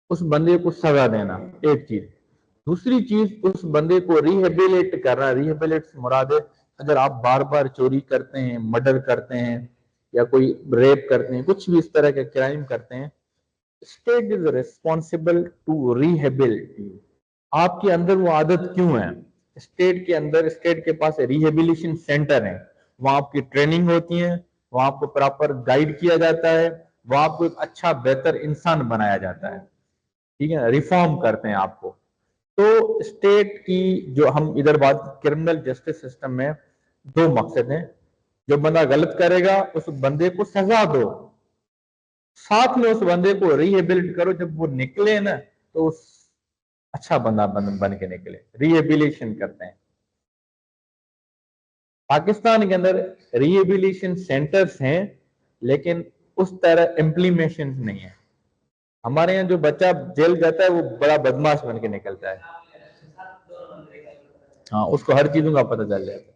उस बंदे को सजा देना, एक चीज। दूसरी चीज, उस बंदे को रिहेबिलिट करना। रिहेबिलिट से मुराद है, अगर आप बार बार चोरी करते हैं, मर्डर करते हैं, या कोई रेप करते हैं, कुछ भी इस तरह के क्राइम करते हैं, state is responsible to rehabilitate you. आपके अंदर वो आदत क्यों है? स्टेट के अंदर, स्टेट के पास रिहेबिलिटेशन सेंटर है, वहां आपकी ट्रेनिंग होती है, वहां आपको प्रॉपर गाइड किया जाता है, वहां आपको एक अच्छा बेहतर इंसान बनाया जाता है, ठीक है, रिफॉर्म करते हैं आपको। तो स्टेट की जो हम इधर बात, क्रिमिनल जस्टिस सिस्टम में दो मकसद हैं। जो बंदा गलत करेगा उस बंदे को सजा दो, साथ में उस बंदे को रिहेबिलिट करो, जब वो निकले ना तो उस अच्छा बंदा बन के निकले, रिहेबिलिटेशन करते हैं। पाकिस्तान के अंदर रिहेबिलिटेशन सेंटर्स हैं, लेकिन उस तरह इम्प्लीमेशन नहीं है। हमारे यहाँ जो बच्चा जेल जाता है वो बड़ा बदमाश बन के निकलता है, हाँ, उसको हर चीजों का पता चल जाता है।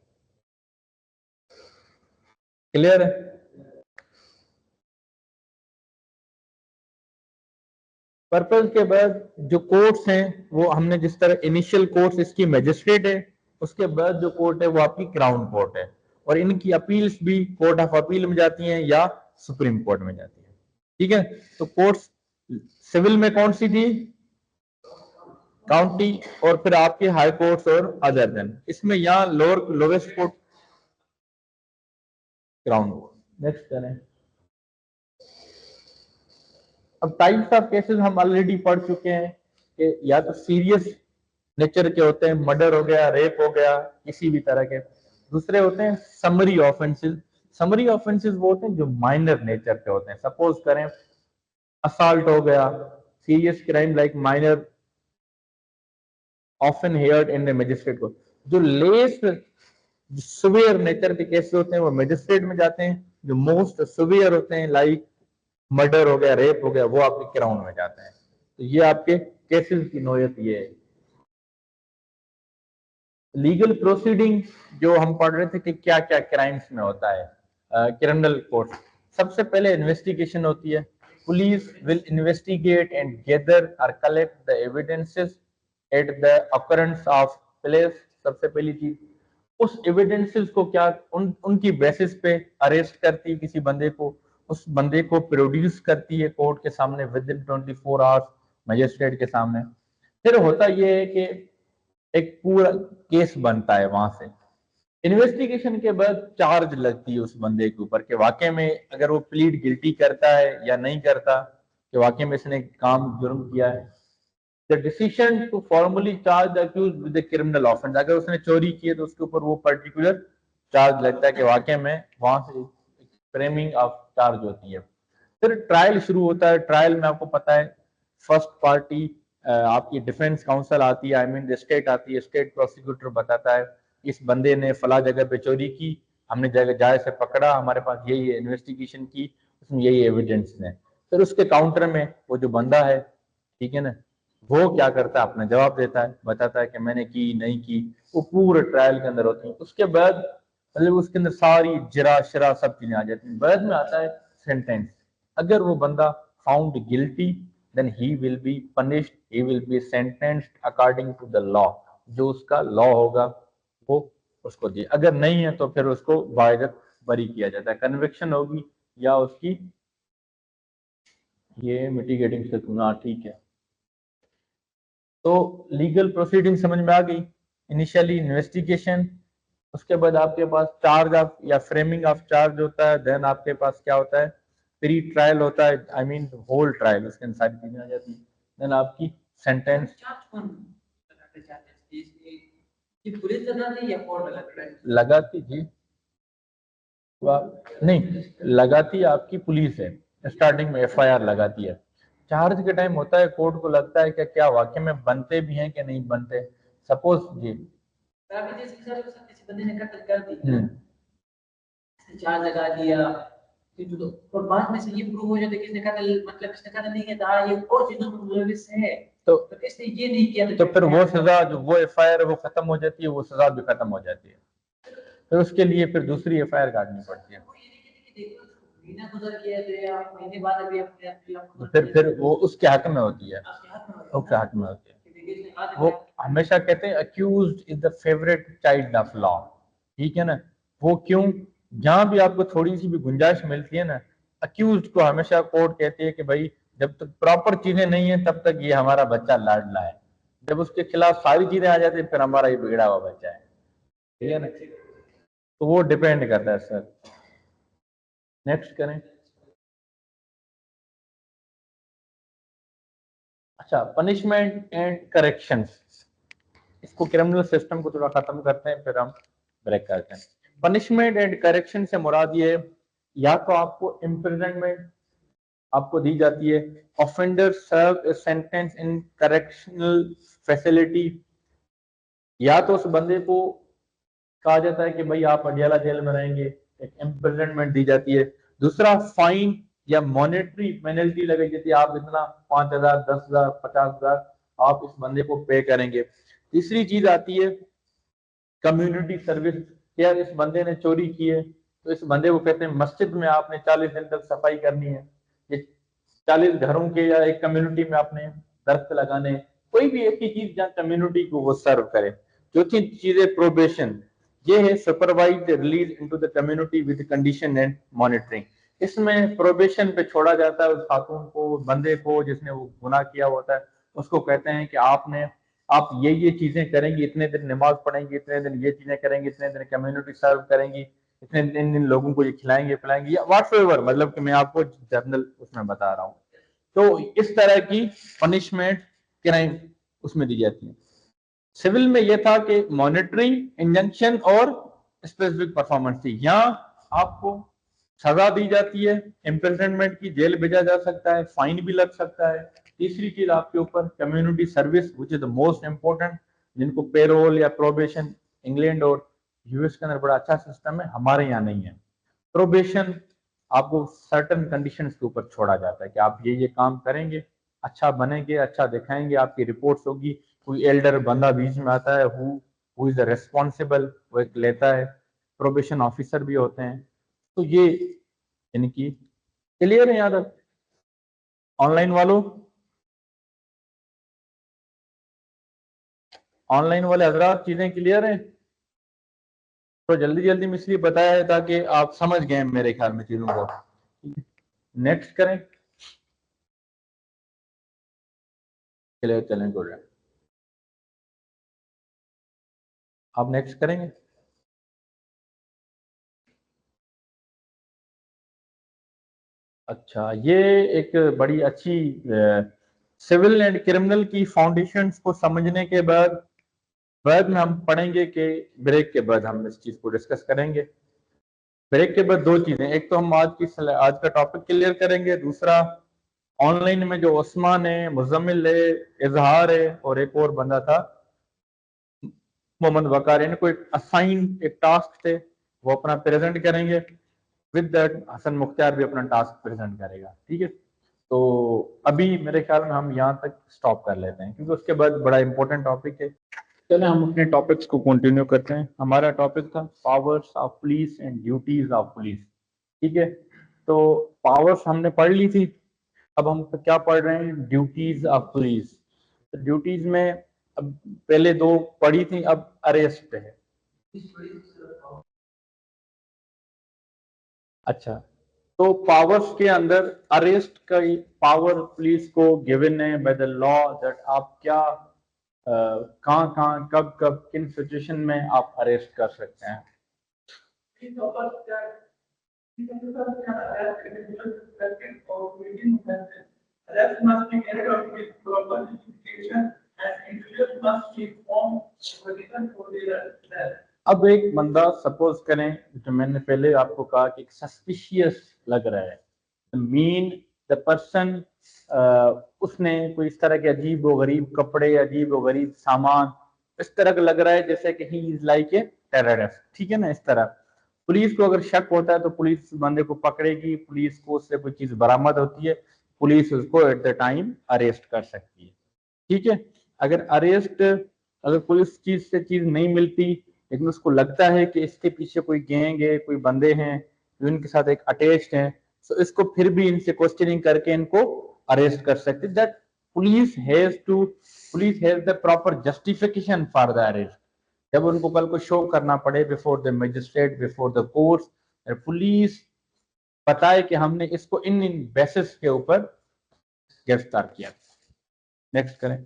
क्लियर है? पर्पज के बाद जो कोर्ट्स हैं, वो हमने जिस तरह इनिशियल कोर्ट्स इसकी मजिस्ट्रेट है, उसके बाद जो कोर्ट है वो आपकी क्राउन कोर्ट है, और इनकी अपील्स भी कोर्ट ऑफ अपील में जाती हैं या सुप्रीम कोर्ट में जाती है, ठीक है। तो कोर्ट्स सिविल में कौन सी थी, काउंटी, और फिर आपके हाई कोर्ट्स और अदर देन, इसमें यहाँ lower lowest court crown court. Next करें। अब टाइप्स ऑफ केसेस हम ऑलरेडी पढ़ चुके हैं कि या तो सीरियस नेचर के होते हैं, मर्डर हो गया, रेप हो गया, किसी भी तरह के। दूसरे होते हैं समरी ऑफेंसेस। समरी ऑफेंसेस वो होते हैं जो माइनर नेचर के होते हैं। सपोज करें असॉल्ट हो गया, serious crime like minor often heard in the magistrate court. जो लेस सुवियर नेचर के केसेस होते हैं वो मजिस्ट्रेट में जाते हैं। जो मोस्ट सुवियर होते हैं लाइक मर्डर हो गया, रेप हो गया, वो आपके क्राउन में जाते हैं। तो ये आपके केसेस की नोयत ये है। लीगल प्रोसीडिंग जो हम पढ़ रहे थे कि क्या क्या क्राइम्स में होता है क्रिमिनल कोर्ट। सबसे पहले इन्वेस्टिगेशन होती है। Police will investigate and gather और collect the evidences at the occurrence of place. सबसे पहली चीज उस एविडेंसेस को क्या उनकी बेसिस पे अरेस्ट करती है किसी बंदे को, उस बंदे को प्रोड्यूस करती है कोर्ट के सामने विद इन 24 आवर्स मजिस्ट्रेट के सामने। फिर होता यह है कि एक पूरा केस बनता है। वहां से इन्वेस्टिगेशन के बाद चार्ज लगती है उस बंदे के ऊपर कि वाकई में अगर वो प्लीड गिल्टी करता है या नहीं करता, कि वाकई में इसने काम जुर्म किया है। The decision to formally charge the accused with the criminal offence. अगर उसने चोरी की है तो उसके ऊपर वो पर्टिकुलर चार्ज लगता है कि वाकई में वहां से फ्रेमिंग ऑफ चार्ज होती है। फिर ट्रायल शुरू होता है। ट्रायल में आपको पता है फर्स्ट पार्टी आपकी डिफेंस काउंसिल आती है, आई मीन स्टेट आती है। स्टेट प्रोसिक्यूटर बताता है इस बंदे ने फला जगह पे चोरी की, हमने जगह जाए से पकड़ा, हमारे पास यही इन्वेस्टिगेशन की, उसमें यही एविडेंस है। फिर उसके काउंटर में वो जो बंदा है, ठीक है ना, वो क्या करता है, अपना जवाब देता है, बताता है कि मैंने की नहीं की। वो पूरे ट्रायल के अंदर होती है। उसके बाद मतलब उसके अंदर सारी जरा शरा सब चीजें आ जाती हैं। बाद में आता है सेंटेंस। अगर वो बंदा found guilty then he will be punished, he will be sentenced according to the law। जो उसका लॉ होगा वो उसको दिए। अगर नहीं है तो फिर उसको बाइज्जत बरी किया जाता है। कन्विक्शन होगी या उसकी ये मिटिगेटिंग से गुनाह, ठीक है। तो लीगल प्रोसीडिंग समझ में आ गई। इनिशियली इन्वेस्टिगेशन, उसके बाद आपके पास चार्ज ऑफ या फ्रेमिंग ऑफ चार्ज होता है। देन आपके पास क्या होता है, प्री ट्रायल होता है, आई मीन होल ट्रायल, उसके अंदर सारी चीजें आ जाती हैं। देन आपकी सेंटेंस। पुलिस लगाती या कोर्ट लगाती है? लगाती जी, नहीं लगाती आपकी पुलिस है। स्टार्टिंग में एफआईआर लगाती है। चार्ज के टाइम होता है कोर्ट को लगता है कि क्या वाकई में बनते भी हैं कि नहीं बनते। सपोज जी किसी बंदे ने कत्ल कर दी, चार्ज लगा दिया, तो और बाद में से ये प्रूव हो जाता है कि इसने कत्ल मतलब इसने कत्ल नहीं किया था, ये और चीजों में मुलविस है, तो इसने ये नहीं किया, तो फिर वो सजा जो वो एफआईआर वो खत्म हो जाती है, वो सजा भी खत्म हो जाती है। फिर उसके लिए फिर दूसरी एफआईआर काटनी पड़ती है। फिर वो उसके हक में होती है, उसके हक में होती है। वो हमेशा कहते हैं accused is the favourite child of law, ठीक है ना। वो क्यों, जहां भी आपको थोड़ी सी भी गुंजाइश मिलती है ना, अक्यूज्ड को हमेशा कोर्ट कहती है कि भाई जब तक प्रॉपर चीजें नहीं है तब तक ये हमारा बच्चा लाडला है। जब उसके खिलाफ सारी चीजें आ जाती है फिर हमारा ये बिगड़ा हुआ बच्चा है, ठीक है ना। तो वो डिपेंड करता है सर। नेक्स्ट करें। अच्छा, पनिशमेंट एंड करेक्शंस। इसको क्रिमिनल सिस्टम को थोड़ा खत्म करते हैं फिर हम ब्रेक करते हैं। पनिशमेंट एंड करेक्शन से मुराद ये, या तो आपको इम्प्रिजनमेंट आपको दी जाती है, offender serve a sentence in correctional facility, या तो उस बंदे को कहा जाता है कि भाई आप अडियाला जेल में रहेंगे, एक इम्प्रिजनमेंट दी जाती है। दूसरा फाइन या मॉनेटरी पेनल्टी लगाई जाती है, आप इतना 5,000, 10,000, 50,000 आप इस बंदे को पे करेंगे। तीसरी चीज आती है कम्युनिटी सर्विस। यार इस बंदे ने चोरी की है तो इस बंदे को कहते हैं मस्जिद में आपने 40 दिन तक सफाई करनी है, ये 40 घरों के या एक कम्युनिटी में आपने दरख्त लगाने, कोई भी ऐसी चीज जहाँ कम्युनिटी को वो सर्व करे। चौथी चीज है प्रोबेशन, ये है supervised release into the community with condition and monitoring. इसमें प्रोबेशन पे छोड़ा जाता है उस खातून को, बंदे को जिसने वो गुनाह किया होता है, उसको कहते हैं कि आप ये चीजें करेंगी, इतने दिन नमाज पढ़ेंगी, इतने दिन ये चीजें करेंगी, इतने दिन कम्युनिटी सर्व करेंगी, इतने दिन लोगों को ये खिलाएंगे पिलाएंगे, या व्हाटएवर, मतलब कि मैं आपको जर्नल उसमें बता रहा हूँ। तो इस तरह की पनिशमेंट क्राइम उसमें दी जाती है। सिविल में ये था कि मॉनिटरिंग, इंजंक्शन और स्पेसिफिक परफॉर्मेंस थी। यहाँ आपको सजा दी जाती है, इम्प्रिजनमेंट की, जेल भेजा जा सकता है, फाइन भी लग सकता है। तीसरी चीज आपके ऊपर community service, which is the most important, जिनको पेरोल या प्रोबेशन, इंग्लैंड और यूएस के अंदर बड़ा अच्छा सिस्टम है, हमारे यहाँ नहीं है। प्रोबेशन आपको सर्टन कंडीशंस के ऊपर छोड़ा जाता है कि आप ये काम करेंगे, अच्छा बनेंगे, अच्छा दिखाएंगे, आपकी रिपोर्ट्स होगी, कोई एल्डर बंदा बीच में आता है, हु इज द रेस्पॉन्सिबल, वो एक लेता है, प्रोबेशन ऑफिसर भी होते हैं। तो ये यानी कि क्लियर है यहाँ तक ऑनलाइन वालों? ऑनलाइन वाले हजरात चीजें क्लियर हैं? तो जल्दी जल्दी में इसलिए बताया है ताकि आप समझ गए मेरे ख्याल में चीजों को। नेक्स्ट करें, चले चलें गुड, आप नेक्स्ट करेंगे। अच्छा, ये एक बड़ी अच्छी सिविल एंड क्रिमिनल की फाउंडेशंस को समझने के बाद में हम पढ़ेंगे कि ब्रेक के बाद हम इस चीज को डिस्कस करेंगे। ब्रेक के बाद दो चीजें, एक तो हम आज का टॉपिक क्लियर करेंगे, दूसरा ऑनलाइन में जो उस्मान है, मुजम्मिल है, इजहार है और एक और बंदा था मोहम्मद वकार, इनको एक असाइन एक टास्क थे, वो अपना प्रेजेंट करेंगे। विद दैट हसन मुख्तार भी अपना टास्क प्रेजेंट करेगा, ठीक है। तो अभी मेरे ख्याल में हम यहाँ तक स्टॉप कर लेते हैं क्योंकि उसके बाद बड़ा इंपॉर्टेंट टॉपिक है। चले हम अपने टॉपिक्स को कंटिन्यू करते हैं। हमारा टॉपिक था powers of police and duties of police, ठीक है। तो पावर्स हमने पढ़ ली थी, अब हम क्या पढ़ रहे हैं, ड्यूटीज ऑफ पुलिस। तो ड्यूटीज में अब पहले दो पढ़ी थी, अब अरेस्ट है। अच्छा, तो पावर्स के अंदर अरेस्ट का पावर पुलिस को गिवन है बाय द लॉ, दैट आप क्या कहाँ कहाँ कब कब किन सिचुएशन में आप अरेस्ट कर सकते हैं। Arrest must be carried out with proper justification and individual must be informed of the reason for their arrest. अब एक बंदा सपोज करें, जो मैंने पहले आपको कहा कि सस्पिशियस लग रहा है, मीन द पर्सन, उसने कोई इस तरह के अजीब व गरीब कपड़े, अजीब व गरीब सामान, इस तरह का लग रहा है जैसे कि he is like a terrorist, ठीक है ना। इस तरह पुलिस को अगर शक होता है तो पुलिस बंदे को पकड़ेगी, पुलिस को उससे कोई चीज बरामद होती है, पुलिस उसको एट द टाइम अरेस्ट कर सकती है, ठीक है। अगर कोई उस चीज से चीज नहीं मिलती लेकिन उसको लगता है कि इसके पीछे कोई गैंग है, कोई बंदे हैं जो इनके साथ एक अटैच्ड हैं, तो इसको फिर भी इनसे क्वेश्चनिंग करके इनको अरेस्ट कर सकते। That police has the proper justification for the arrest. जब उनको कल को शो करना पड़े before the magistrate, before the court, police बताए कि हमने इसको इन इन बेसिस के ऊपर गिरफ्तार किया। नेक्स्ट करें।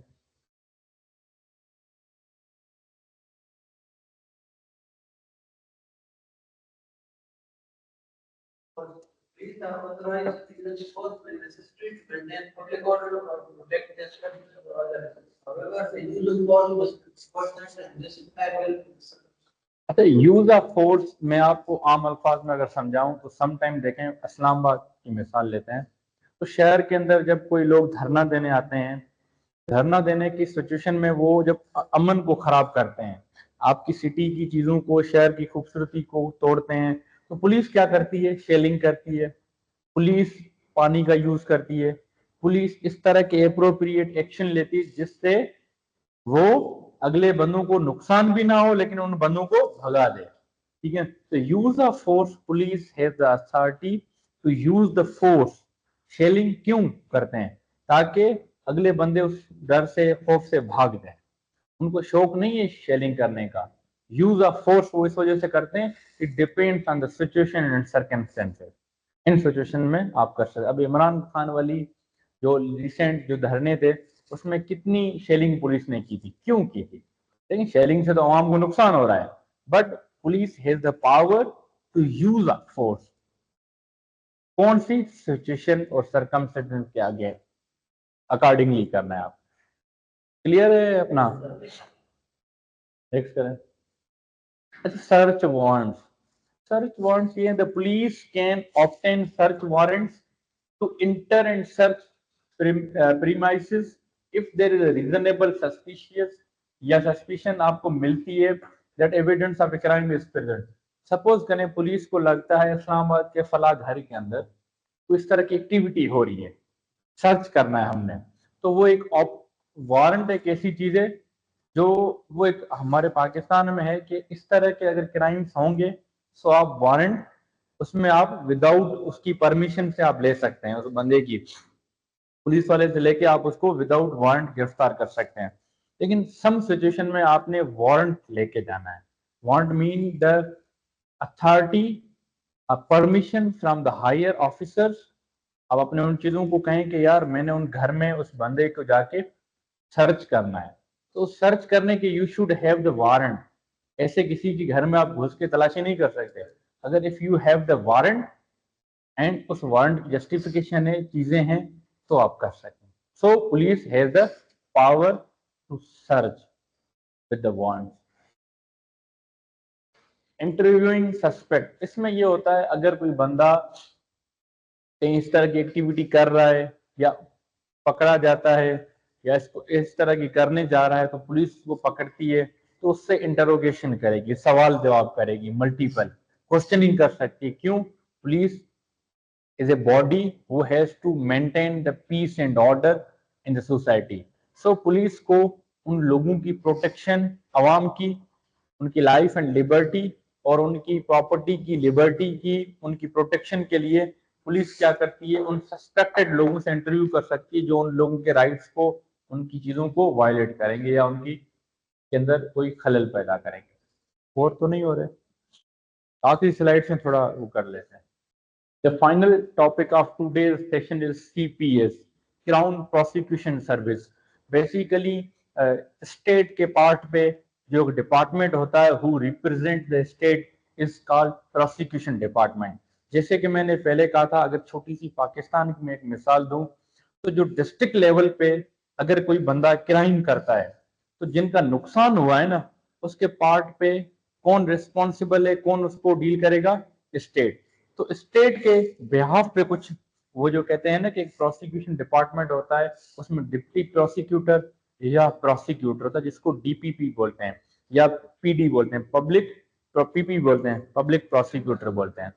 Please authorize the disposal when necessary to maintain public order or to protect the establishment of others. However, the use of force was important and justifiable. अच्छा, यूज ऑफ फोर्स मैं आपको आम अल्फाज में अगर समझाऊं तो सम टाइम देखें, इस्लामाबाद की मिसाल लेते हैं, तो शहर के अंदर जब कोई लोग धरना देने आते हैं, धरना देने की सिचुएशन में वो जब अमन को खराब करते हैं, आपकी सिटी की चीजों को, शहर की खूबसूरती को तोड़ते हैं, तो पुलिस क्या करती है, शेलिंग करती है, पुलिस पानी का यूज करती है, पुलिस इस तरह के अप्रोप्रिएट एक्शन लेती है जिससे वो अगले बंदों को नुकसान भी ना हो लेकिन उन बंदों को भगा दे, ठीक है। तो use of force, police has the authority to use the force. Shelling क्यों करते हैं, ताकि अगले बंदे उस डर से, खौफ से भाग जाए, उनको शौक नहीं है शेलिंग करने का। यूज ऑफ फोर्स वो इस वजह से करते हैं, it depends on the situation and circumstances. In situation में आप कर सकते। अब इमरान खान वाली जो रिसेंट जो धरने थे, उसमें कितनी शेलिंग पुलिस ने की थी, क्यों की थी, लेकिन शेलिंग से तो आवाम को नुकसान हो रहा है, but police has the power to use of force. कौन सी सिचुएशन और सर्कमस्टेंसेस के आगे अकॉर्डिंगली करना है आप। क्लियर है अपना? नेक्स्ट करें। अच्छा, सर्च वारंट्स। सर्च वारंट्स ये the police can obtain search warrants to enter and search premises if there is a reasonable suspicious, या सस्पिशन आपको मिलती है that evidence of a crime is present. Suppose करें police को लगता है इस्लामाबाद के फला घर के अंदर तो इस तरह की एक्टिविटी हो रही है, सर्च करना है हमने, तो वो एक वारंट एक ऐसी चीज है जो वो एक हमारे पाकिस्तान में है कि इस तरह के अगर क्राइम्स होंगे तो आप वारंट उसमें आप विदाउट उसकी परमिशन से आप ले सकते हैं, उस बंदे की पुलिस वाले से लेके आप उसको विदाउट वारंट गिरफ्तार कर सकते हैं। लेकिन सम सिचुएशन में आपने वारंट लेके जाना है। Warrant mean the authority, permission from the higher officers. अब अपने उन चीजों को कहें कि यार मैंने उन घर में उस बंदे को जाके सर्च करना है, तो सर्च करने के you should have the warrant. ऐसे किसी के घर में आप घुस के तलाशी नहीं कर सकते। अगर if you have the warrant and उस वारंट की जस्टिफिकेशन है, चीजें हैं, तो आप कर सकते हैं। So police has the power to search with the warrant. Interviewing suspect, इसमें ये होता है अगर कोई बंदा कहीं इस तरह की एक्टिविटी कर रहा है या पकड़ा जाता है या इसको इस तरह की करने जा रहा है तो पुलिस को पकड़ती है, तो उससे इंटरोगेशन करेगी, सवाल जवाब करेगी, मल्टीपल क्वेश्चनिंग कर सकती है। क्यों? Police is a body who has to maintain the peace and order in the society. So police को उन लोगों की प्रोटेक्शन, अवाम की, उनकी लाइफ एंड लिबर्टी और उनकी प्रॉपर्टी की लिबर्टी की, उनकी प्रोटेक्शन के लिए पुलिस क्या करती है, उन सस्पेक्टेड लोगों से इंटरव्यू कर सकती है जो उन लोगों के राइट्स को, उनकी चीजों को वायलेट करेंगे या उनकी के अंदर कोई खलल पैदा करेंगे। और तो नहीं हो रहे, आखिरी स्लाइड में थोड़ा वो कर लेते हैं। The final topic of today's session is CPS, Crown Prosecution Service. Basically, state के part पे जो डिपार्टमेंट होता है who represent the state is called prosecution department. जैसे कि मैंने पहले कहा था, अगर छोटी सी पाकिस्तान की मैं एक मिसाल दूं, तो जो डिस्ट्रिक्ट लेवल पे अगर कोई बंदा क्राइम करता है तो जिनका नुकसान हुआ है ना, उसके पार्ट पे कौन रिस्पॉन्सिबल है, कौन उसको डील करेगा? स्टेट। तो स्टेट के बिहाफ पे कुछ वो जो कहते हैं ना कि एक प्रोसिक्यूशन डिपार्टमेंट होता है, उसमें डिप्टी प्रोसिक्यूटर या प्रोसिक्यूटर होता है जिसको डीपीपी बोलते हैं या पीडी बोलते हैं, पब्लिक पीपी बोलते हैं, पब्लिक प्रोसिक्यूटर बोलते हैं।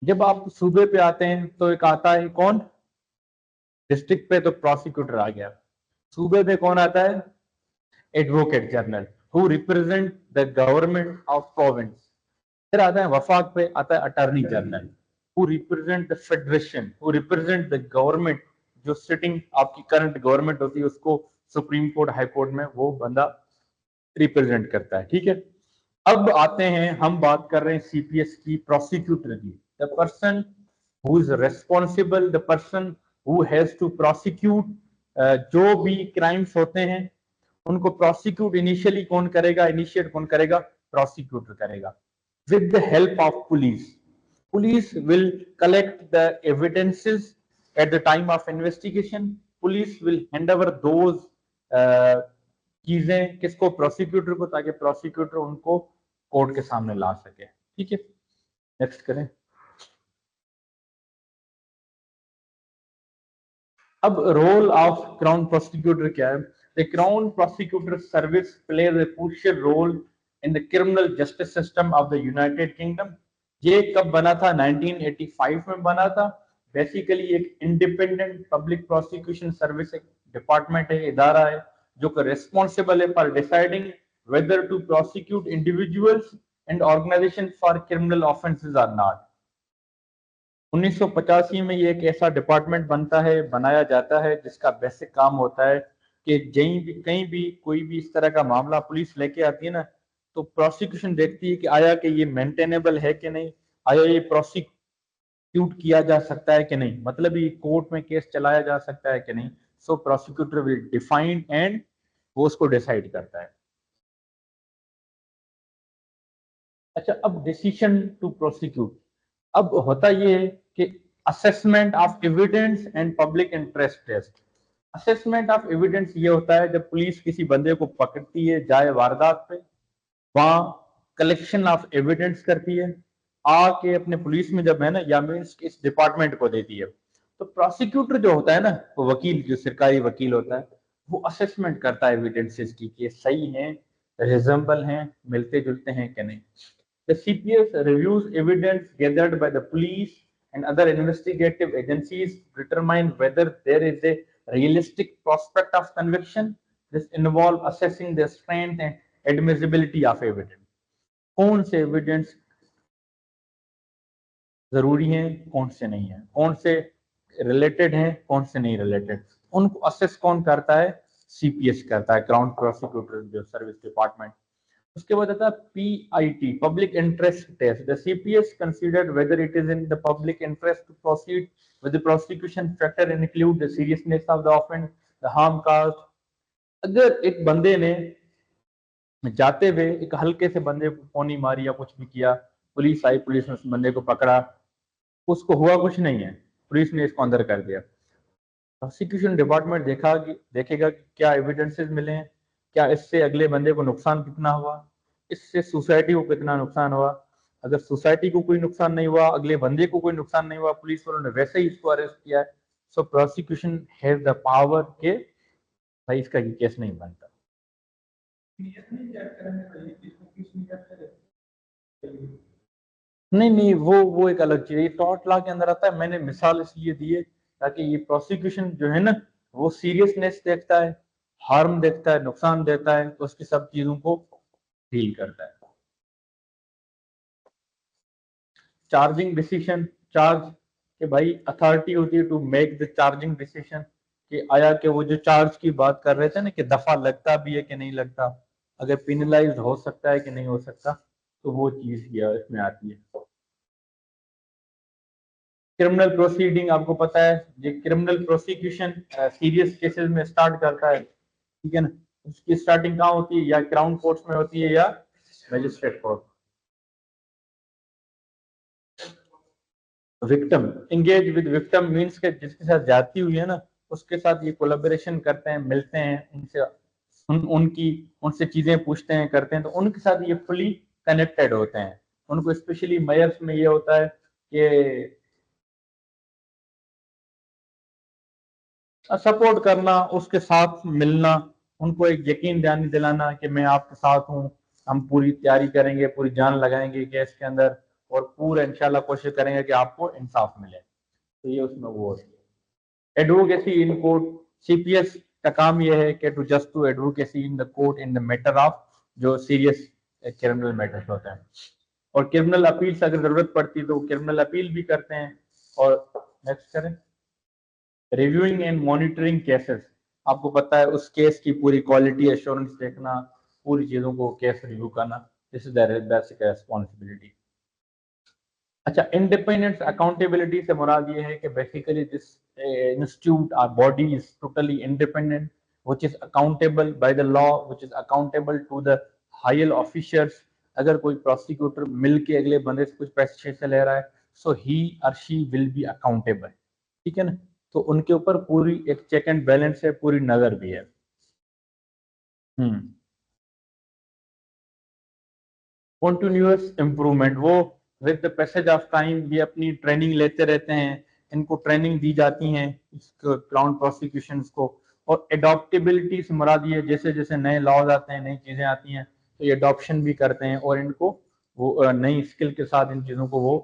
जब आप सूबे पे आते हैं तो एक आता है कौन? डिस्ट्रिक्ट पे तो प्रोसिक्यूटर आ गया। सूबे पे कौन आता है? Advocate general who represent the government of province. फिर आता है वफाक पे आता है attorney general who represent the federation, who represent the government, जो सिटिंग आपकी करंट गवर्नमेंट होती है उसको सुप्रीम कोर्ट हाई कोर्ट में वो बंदा रिप्रेजेंट करता है। ठीक है, अब आते हैं, हम बात कर रहे हैं सीपीएस की, प्रोसिक्यूटर की। The person who is responsible, the person who has to prosecute, जो भी क्राइम्स होते हैं उनको प्रोसिक्यूट इनिशियली कौन करेगा, इनिशिएट कौन करेगा? प्रोसिक्यूटर करेगा with the help of police. Police will collect the evidences at the time of investigation. Police will hand over those चीजें किसको? प्रोसिक्यूटर को, ताकि प्रोसिक्यूटर उनको कोर्ट के सामने ला सके। ठीक है, नेक्स्ट करें। अब रोल ऑफ क्राउन प्रोसिक्यूटर क्या है? The crown prosecutor service plays a crucial role in the criminal justice system of the United Kingdom. ये कब बना था? 1985 में बना था। बेसिकली एक इंडिपेंडेंट पब्लिक प्रोसिक्यूशन सर्विस एक डिपार्टमेंट है, इदारा है जो कि रिस्पॉन्सिबल है for deciding whether to prosecute individuals and organisation for criminal offences or not. 1985 में ये एक ऐसा डिपार्टमेंट बनता है, बनाया जाता है, जिसका बेसिक काम होता है कि कहीं भी कोई भी इस तरह का मामला पुलिस लेके आती है ना, तो प्रोसिक्यूशन देखती है कि आया कि ये मेंटेनेबल है कि नहीं, आया ये प्रोसिक्यूट किया जा सकता है कि नहीं, मतलब ये कोर्ट में केस चलाया जा सकता है कि नहीं। सो प्रोसिक्यूटर विल डिफाइन एंड वो उसको डिसाइड करता है। अच्छा, अब डिसीजन टू प्रोसिक्यूट, अब होता ये है कि assessment of evidence and public interest test. Assessment of evidence ये होता है जब पुलिस किसी बंदे को पकड़ती है जाए वारदात पे, वहां कलेक्शन ऑफ एविडेंस करती है, आके अपने पुलिस में जब है ना, या मीन्स इस डिपार्टमेंट को देती है। तो प्रोसिक्यूटर जो होता है ना, वो वकील, जो सरकारी वकील होता है, वो असेसमेंट करता है एविडेंसेस की कि सही हैं, रिजनेबल हैं, मिलते जुलते हैं कि नहीं। The CPS reviews evidence gathered by the police and other investigative agencies to determine whether there is a realistic prospect of conviction. This involves assessing the strength and admissibility of evidence. कौन से evidence जरूरी हैं, कौन से नहीं है, कौन से रिलेटेड हैं, कौन से नहीं रिलेटेड, उनको असेस कौन करता है? सीपीएस करता है, क्राउन प्रोसिक्यूटर जो सर्विस डिपार्टमेंट। उसके बाद आता है PIT, public interest test. The CPS considered whether it is in the public interest to proceed with the prosecution. Factor include the seriousness of the offence, the harm caused. अगर एक बंदे ने जाते हुए एक हल्के से बंदे को पौनी मारी या कुछ भी किया, पुलिस आई, पुलिस ने उस बंदे को पकड़ा, उसको हुआ कुछ नहीं है, पुलिस ने इसको अंदर कर दिया, प्रोसिक्यूशन डिपार्टमेंट देखेगा कि क्या एविडेंसेस मिले हैं, क्या इससे अगले बंदे को नुकसान कितना हुआ, इससे सोसाइटी को कितना नुकसान हुआ। अगर सोसाइटी को कोई नुकसान नहीं हुआ, अगले बंदे को कोई नुकसान नहीं हुआ, पुलिस वालों ने वैसे ही इसको अरेस्ट किया है, सो प्रोसिक्यूशन हैज द पावर के भाई इसका ये केस नहीं बनता। नहीं, वो एक अलग चीज है, ये टॉर्ट लॉ के अंदर आता है। मैंने मिसाल इसलिए दी है ताकि ये प्रोसिक्यूशन जो है ना, वो सीरियसनेस देखता है, हार्म देखता है, नुकसान देता है, तो उसकी सब चीजों को डील करता है। चार्जिंग डिसीजन, चार्ज के भाई अथॉरिटी होती है to make the charging decision, कि आया कि वो जो चार्ज की बात कर रहे थे ना, कि दफा लगता भी है कि नहीं लगता, अगर पिनलाइज हो सकता है कि नहीं हो सकता, तो वो चीज इसमें आती है। क्रिमिनल प्रोसीडिंग, आपको पता है ये क्रिमिनल प्रोसिक्यूशन सीरियस केसेस में स्टार्ट करता है, ठीक है ना। उसकी स्टार्टिंग कहाँ होती है? या क्राउन कोर्ट्स में होती है या magistrate court. Victim, engage with victim means के जिसके साथ ज्यादती हुई है ना, उसके साथ ये कोलैबोरेशन करते हैं, मिलते हैं उनसे, उनसे चीजें पूछते हैं, करते हैं, तो उनके साथ ये फुली कनेक्टेड होते हैं। उनको स्पेशली मेयर्स में ये होता है कि सपोर्ट करना, उसके साथ मिलना, उनको एक यकीन दिलाना कि मैं आपके साथ हूँ, हम पूरी तैयारी करेंगे, पूरी जान लगाएंगे केस के अंदर, और पूरा इंशाल्लाह कोशिश करेंगे कि आपको इंसाफ मिले। तो ये उसमें वो होती है। एडवोकेसी इन कोर्ट, सीपीएस का काम ये है कि to just to advocacy in the court in the matter of जो सीरियस क्रिमिनल मैटर्स होते हैं। और क्रिमिनल अपील से अगर जरूरत पड़ती है तो क्रिमिनल अपील भी करते हैं। और नेक्स्ट करें, रिव्यूइंग एंड मॉनिटरिंग केसेस, आपको पता है उस केस की पूरी क्वालिटी एश्योरेंस देखना, पूरी चीजों को केस रिव्यू करना, this is the basic responsibility. अच्छा, इंडिपेंडेंस अकाउंटेबिलिटी से मुराद ये है कि बेसिकली दिस इंस्टीट्यूट और body is totally independent, which is accountable by the law, which is accountable to the higher officers. अगर कोई प्रोसिक्यूटर मिल के अगले बंदे से कुछ पैसे ले रहा है, सो ही और शी विल बी अकाउंटेबल, ठीक है ना। तो उनके ऊपर पूरी एक चेक एंड बैलेंस है, पूरी नजर भी है। कॉन्टिन्यूअस इम्प्रूवमेंट, वो with the passage of time ये अपनी ट्रेनिंग लेते रहते हैं, इनको ट्रेनिंग दी जाती है क्राउन प्रोसिक्यूशन को। और एडॉप्टेबिलिटी से मुराद ये, जैसे जैसे नए लॉज आते हैं, नई चीजें आती हैं, तो ये अडॉप्शन भी करते हैं, और इनको वो नई स्किल के साथ इन चीजों को वो